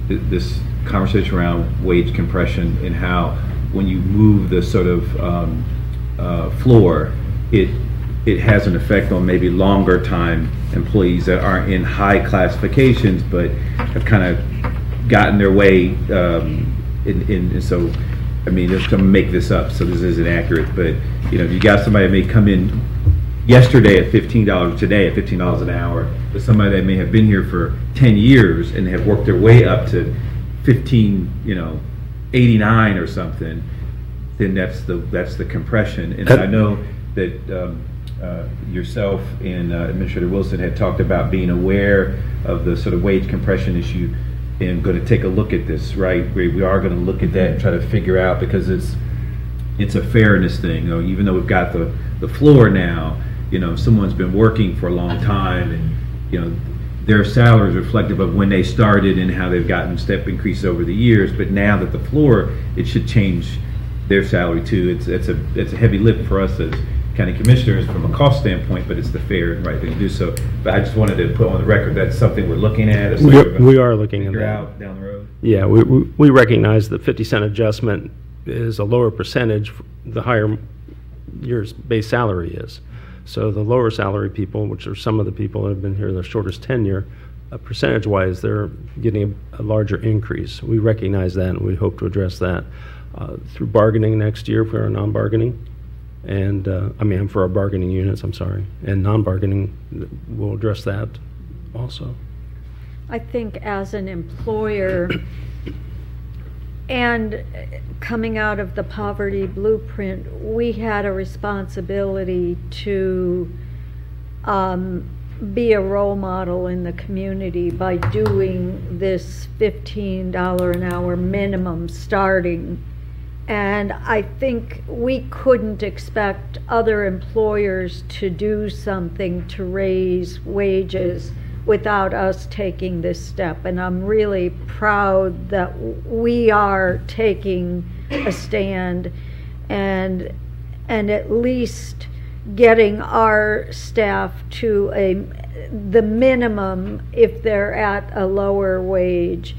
this conversation around wage compression and how when you move the sort of floor, it has an effect on maybe longer time employees that aren't in high classifications but have kind of gotten their way in so I mean, just to make this up, so this isn't accurate, but you know, you got somebody that may come in yesterday at $15, today at $15 an hour, but somebody that may have been here for 10 years and have worked their way up to 89 or something, then that's the compression. And I know that yourself and Administrator Wilson had talked about being aware of the sort of wage compression issue and going to take a look at this, right? We are going to look at that and try to figure out, because it's a fairness thing. You know, even though we've got the floor now, you know, if someone's been working for a long time and, you know, their salary is reflective of when they started and how they've gotten step increases over the years, but now that the floor, it should change their salary too. It's a heavy lift for us as county commissioners from a cost standpoint, but it's the fair and right thing to do so. But I just wanted to put on the record that's something we're looking at. We are looking at that. Out down the road. Yeah, we recognize the 50-cent adjustment is a lower percentage the higher your base salary is. So the lower salary people, which are some of the people that have been here the shortest tenure, percentage-wise, they're getting a larger increase. We recognize that, and we hope to address that through bargaining next year for our non-bargaining. And for our bargaining units, I'm sorry, and non-bargaining, we'll address that also. I think as an employer and coming out of the poverty blueprint, we had a responsibility to be a role model in the community by doing this $15 an hour minimum starting. And I think we couldn't expect other employers to do something to raise wages without us taking this step. And I'm really proud that we are taking a stand and at least getting our staff to the minimum if they're at a lower wage.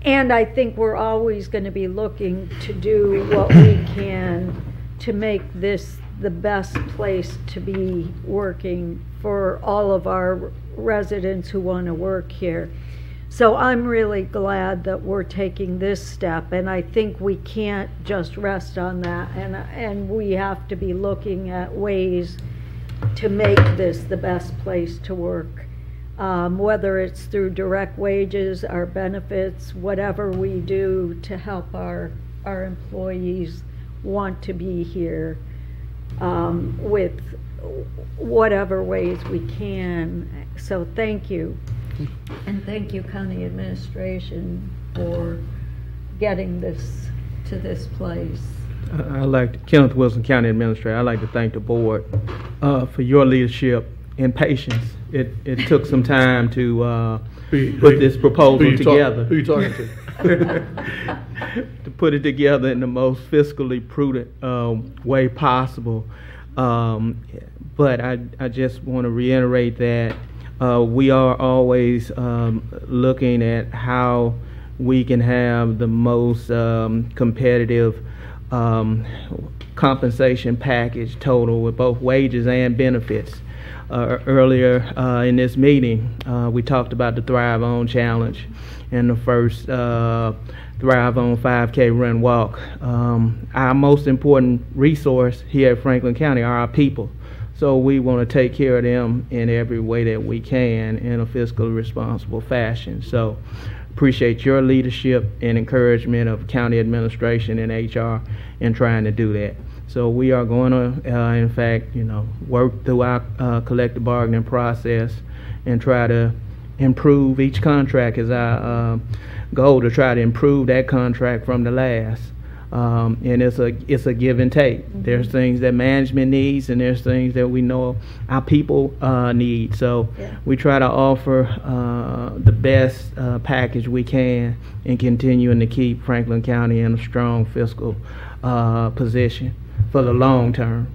And I think we're always going to be looking to do what we can to make this the best place to be working for all of our residents who want to work here. So I'm really glad that we're taking this step, and I think we can't just rest on that, and we have to be looking at ways to make this the best place to work. Whether it's through direct wages, our benefits, whatever we do to help our employees want to be here with whatever ways we can. So thank you. And thank you, County Administration, for getting this to this place. Kenneth Wilson, County Administrator, I'd like to thank the board for your leadership and patience. It took some time to put this proposal together. Who are you talking to? To put it together in the most fiscally prudent way possible. But I just want to reiterate that we are always looking at how we can have the most competitive compensation package total with both wages and benefits. Earlier in this meeting, we talked about the Thrive On Challenge and the first Thrive On 5K Run Walk. Our most important resource here at Franklin County are our people. So we want to take care of them in every way that we can in a fiscally responsible fashion. So appreciate your leadership and encouragement of county administration and HR in trying to do that. So we are going to, in fact, work through our collective bargaining process and try to improve each contract. Is our goal to try to improve that contract from the last. And it's a give and take. There's things that management needs, and there's things that we know our people need. So we try to offer the best package we can in continuing to keep Franklin County in a strong fiscal position for the long term.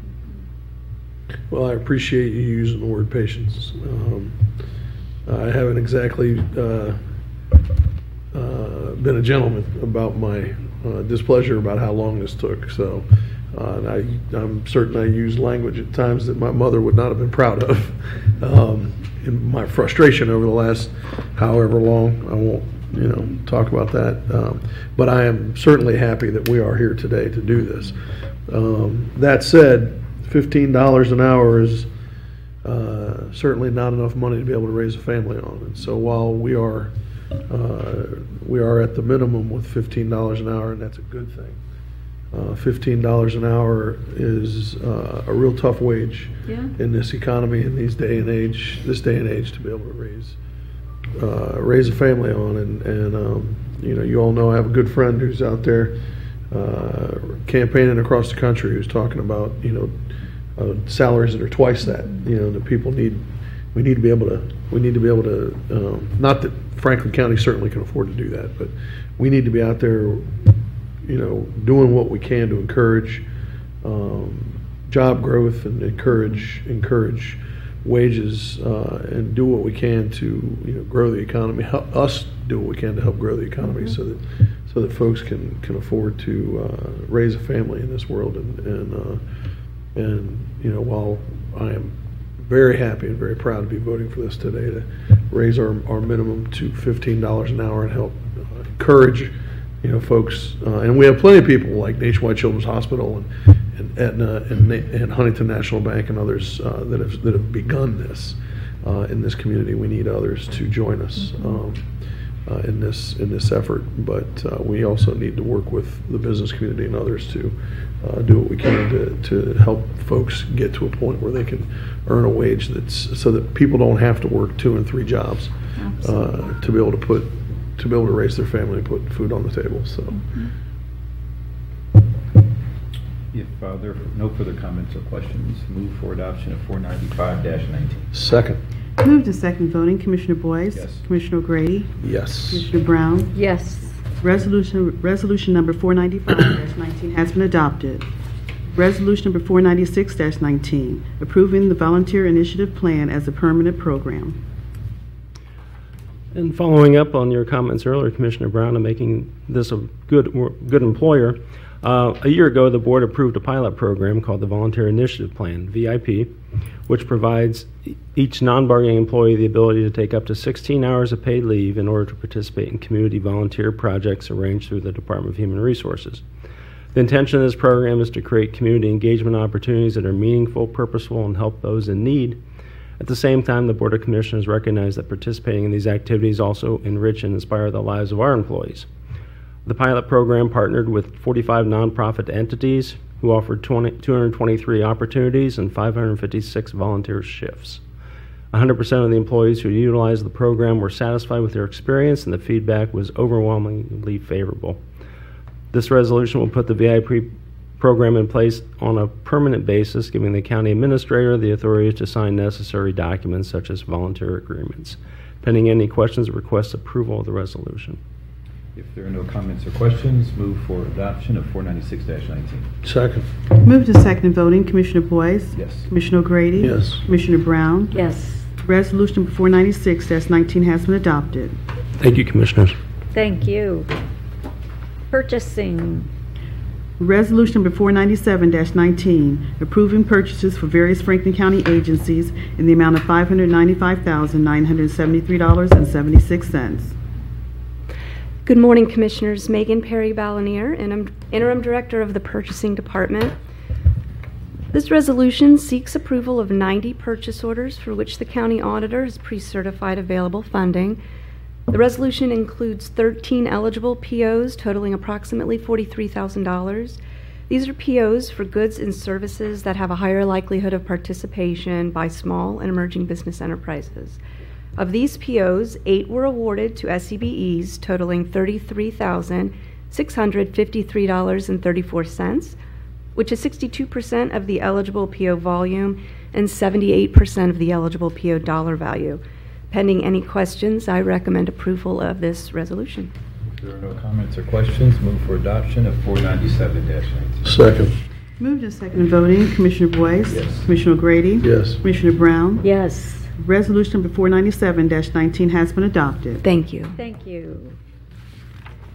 Well, I appreciate you using the word patience. I haven't exactly been a gentleman about my displeasure about how long this took. So I'm certain I used language at times that my mother would not have been proud of. In my frustration over the last however long, I won't talk about that. But I am certainly happy that we are here today to do this. That said, $15 an hour is certainly not enough money to be able to raise a family on. And so while we are at the minimum with $15 an hour, and that's a good thing. $15 an hour is a real tough wage in this economy, in this day and age, to be able to raise a family on. And you all know I have a good friend who's out there campaigning across the country who's talking about salaries that are twice that. That people need. We need to be able to. Not that Franklin County certainly can afford to do that, but we need to be out there, doing what we can to encourage job growth and encourage wages and do what we can to grow the economy. Help us do what we can to help grow the economy so that folks can afford to raise a family in this world. And while I am very happy and very proud to be voting for this today to raise our minimum to $15 an hour and help encourage folks, and we have plenty of people like Nationwide Children's Hospital and Aetna and Huntington National Bank and others that have begun this in this community. We need others to join us in this effort, but we also need to work with the business community and others to do what we can to help folks get to a point where they can earn a wage so that people don't have to work 2 and 3 jobs to be able to raise their family and put food on the table. So. If there are no further comments or questions, move for adoption of 495-19. Second. Moved and second voting. Commissioner Boyce? Yes. Commissioner O'Grady? Yes. Commissioner Brown? Yes. Resolution number 495-19 has been adopted. Resolution number 496-19, approving the Volunteer Initiative Plan as a permanent program. And following up on your comments earlier, Commissioner Brown, and making this a good employer, a year ago the board approved a pilot program called the Volunteer Initiative Plan, VIP, which provides each non-bargaining employee the ability to take up to 16 hours of paid leave in order to participate in community volunteer projects arranged through the Department of Human Resources. The intention of this program is to create community engagement opportunities that are meaningful, purposeful, and help those in need. At the same time, the Board of Commissioners recognize that participating in these activities also enrich and inspire the lives of our employees. The pilot program partnered with 45 nonprofit entities who offered 223 opportunities and 556 volunteer shifts. 100% of the employees who utilized the program were satisfied with their experience, and the feedback was overwhelmingly favorable. This resolution will put the VIP program in place on a permanent basis, giving the county administrator the authority to sign necessary documents such as volunteer agreements. Pending any questions, request approval of the resolution. If there are no comments or questions, move for adoption of 496-19. Second. Moved and second voting. Commissioner Boyce? Yes. Commissioner O'Grady? Yes. Commissioner Brown? Yes. Resolution 496-19 has been adopted. Thank you, Commissioners. Thank you. Purchasing. Resolution number 497-19, approving purchases for various Franklin County agencies in the amount of $595,973.76. Good morning, Commissioners. Megan Perry Balanier, and I'm Interim Director of the Purchasing Department. This resolution seeks approval of 90 purchase orders for which the County Auditor has pre-certified available funding. The resolution includes 13 eligible POs totaling approximately $43,000. These are POs for goods and services that have a higher likelihood of participation by small and emerging business enterprises. Of these POs, 8 were awarded to SCBEs totaling $33,000 $653.34, which is 62% of the eligible PO volume and 78% of the eligible PO dollar value. Pending any questions, I recommend approval of this resolution. If there are no comments or questions, move for adoption of 497-19. Second. Moved and seconded voting. Commissioner Boyce? Yes. Commissioner O'Grady? Yes. Commissioner Brown? Yes. Resolution number 497-19 has been adopted. Thank you. Thank you.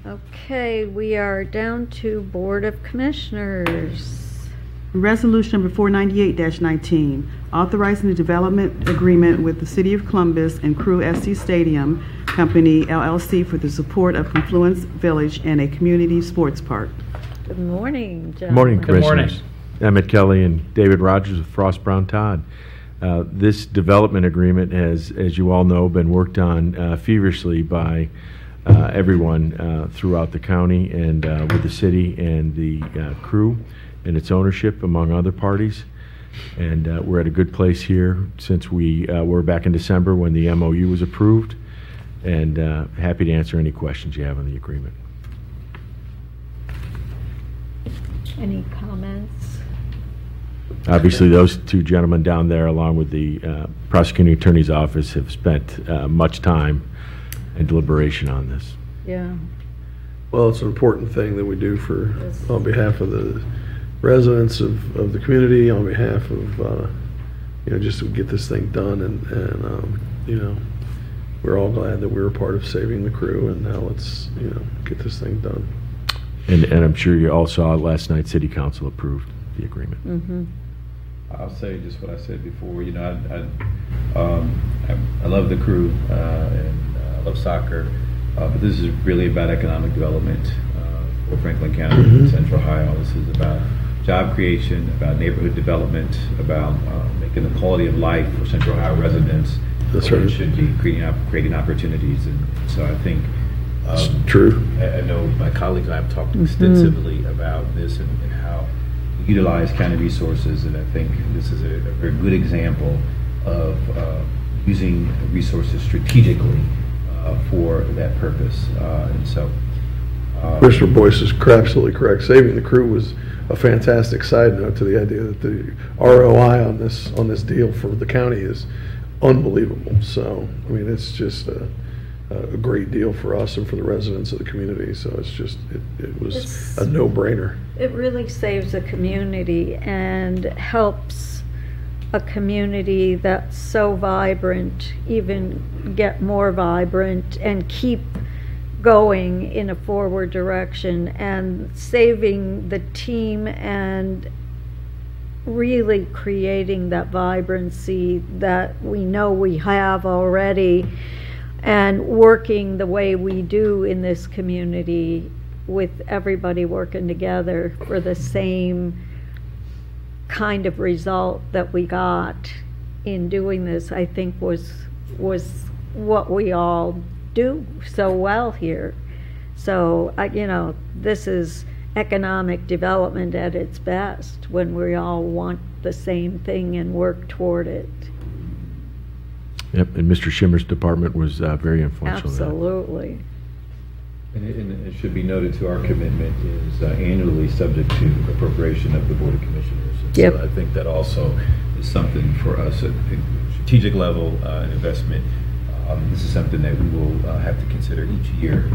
Okay, we are down to Board of Commissioners. Resolution number 498-19, authorizing the development agreement with the City of Columbus and Crew SC Stadium Company, LLC, for the support of Confluence Village and a community sports park. Good morning, gentlemen. Good morning, Commissioners. morning. Emmett Kelly and David Rogers with Frost Brown Todd. This development agreement has, as you all know, been worked on feverishly by everyone throughout the county and with the city and the crew and its ownership, among other parties. And we're at a good place here since we were back in December when the MOU was approved, and happy to answer any questions you have on the agreement. Any comments? Obviously, those two gentlemen down there, along with the prosecuting attorney's office, have spent much time and deliberation on this. Yeah. Well, it's an important thing that we do for, on behalf of the residents of the community, on behalf of, just to get this thing done. And we're all glad that we were part of saving the crew, and now let's, get this thing done. And I'm sure you all saw last night, City Council approved the agreement. Mm-hmm. I'll say just what I said before. I love the crew and I love soccer, but this is really about economic development for Franklin County and Central Ohio. This is about job creation, about neighborhood development, about making the quality of life for Central Ohio residents. That's where right. It should be creating opportunities, and so I think. It's true. I know my colleagues and I have talked extensively about this and how we utilize county resources, and I think this is a very good example of using resources strategically for that purpose. And so, Commissioner Boyce is absolutely correct. Saving the crew was a fantastic side note to the idea that the ROI on this deal for the county is unbelievable. So, I mean, it's just a great deal for us and for the residents of the community. So it was a no-brainer. It really saves a community and helps a community that's so vibrant even get more vibrant and keep going in a forward direction, and saving the team and really creating that vibrancy that we know we have already, and working the way we do in this community with everybody working together for the same kind of result that we got in doing this, I think was what we all do so well here. So, this is economic development at its best, when we all want the same thing and work toward it. Yep, and Mr. Schimmer's department was very influential. Absolutely. And it should be noted too, our commitment is annually subject to appropriation of the Board of Commissioners. And Yep. so I think that also is something for us at the strategic level, an investment. This is something that we will have to consider each year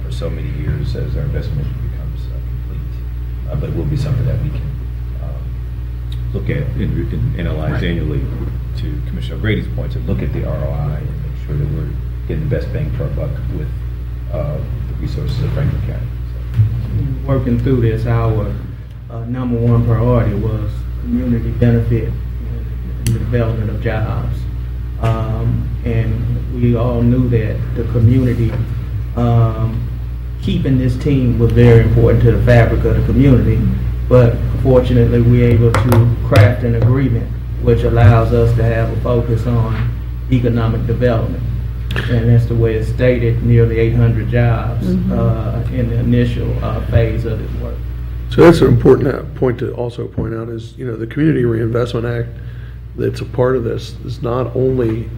for so many years as our investment becomes complete. But it will be something that we can look at and analyze annually, to Commissioner O'Grady's point, to look at the ROI and make sure that we're getting the best bang for our buck with the resources of Franklin County. So. Working through this, our number one priority was community benefit and the development of jobs. And we all knew that the community, keeping this team was very important to the fabric of the community. But fortunately, we were able to craft an agreement which allows us to have a focus on economic development. And that's the way it's stated, nearly 800 jobs in the initial phase of this work. So that's an important point to also point out is, the Community Reinvestment Act that's a part of this is not only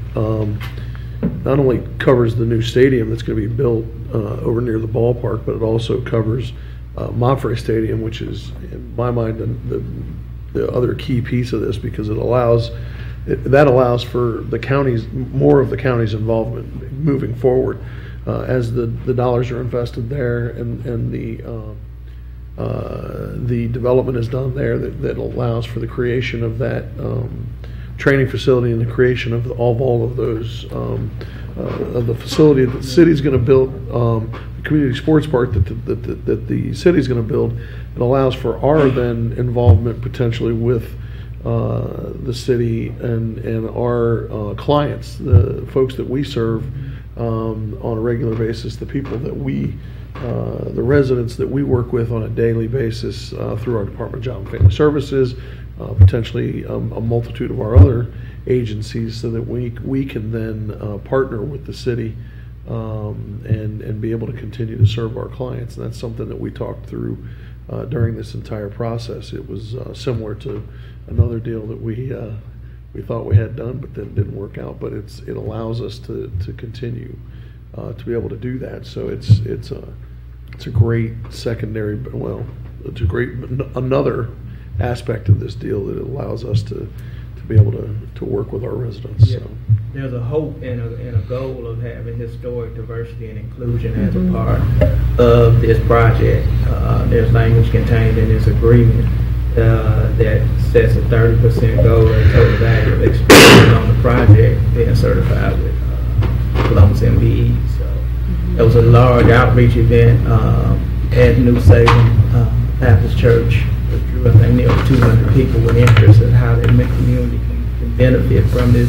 not only covers the new stadium that's going to be built over near the ballpark, but it also covers Monfrey Stadium, which is, in my mind, the other key piece of this, because that allows for the county's, more of the county's involvement moving forward as the dollars are invested there, and the development is done there that allows for the creation of that training facility and the creation of all of those of the facility that the city's going to build, the community sports park that the city's going to build. It allows for our then involvement potentially with the city and our clients, the folks that we serve on a regular basis, the people that the residents that we work with on a daily basis through our Department of Job and Family Services, potentially a multitude of our other agencies, so that we can then partner with the city and be able to continue to serve our clients. And that's something that we talked through during this entire process. It was similar to another deal that we thought we had done, but then didn't work out. But it allows us to continue to be able to do that. So it's a great secondary, well, it's a great another aspect of this deal that it allows us to be able to work with our residents. Yeah. So. There's a hope and a goal of having historic diversity and inclusion as a part of this project. There's language contained in this agreement that sets a 30% goal and total value of expenses on the project being certified with Columbus MBE. So there was a large outreach event at New Salem Baptist Church. It drew, I think, nearly 200 people with interest in how the community can benefit from this.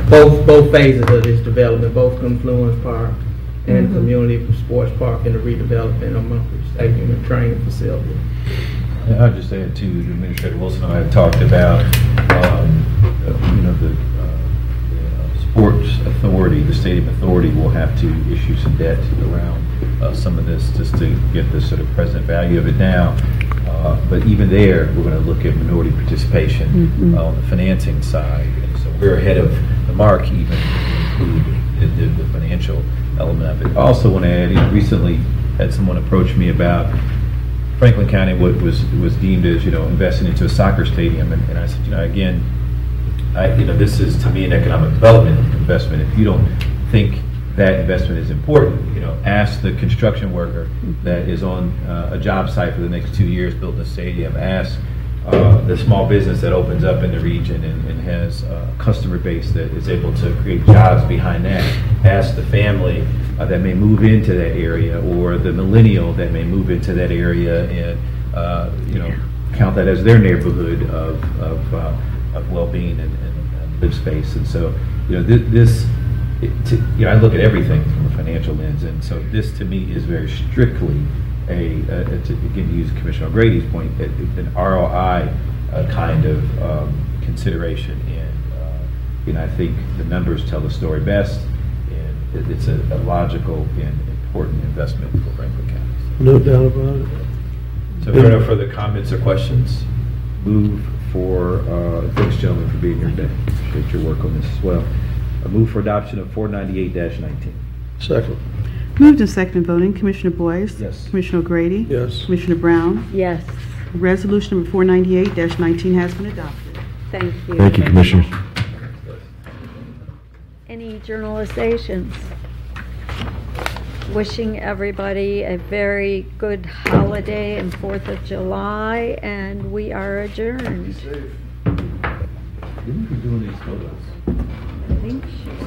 Both phases of this development, both Confluence Park and Community Sports Park, and the redevelopment of Monfrey Stadium and training facility. I'll just add to Administrator Wilson and I have talked about, the sports authority, the stadium authority will have to issue some debt around some of this just to get the sort of present value of it down. But even there, we're going to look at minority participation on the financing side. And so we're ahead of the mark, even including the financial element of it. I also want to add, recently had someone approach me about Franklin County, what was deemed as, investing into a soccer stadium. And I said, again, this is to me an economic development investment. If you don't think that investment is important, ask the construction worker that is on a job site for the next 2 years building a stadium. Ask the small business that opens up in the region and has a customer base that is able to create jobs behind that. Ask the family that may move into that area, or the millennial that may move into that area, and count that as their neighborhood of well-being and live space. And so, I look at everything from a financial lens, and so this to me is very strictly to use Commissioner O'Grady's point, an ROI kind of consideration, and I think the members tell the story best, and it's a logical and important investment for Franklin County. No doubt about it. So if there are no further comments or questions, move for, thanks gentlemen for being here today. Appreciate your work on this as well. A move for adoption of 498-19. Second. Moved and seconded voting. Commissioner Boyce? Yes. Commissioner O'Grady? Yes. Commissioner Brown? Yes. Resolution number 498-19 has been adopted. Thank you. Thank you, Commissioners. Any journalizations? Wishing everybody a very good holiday and 4th of July, and we are adjourned. Doing these photos. I think she's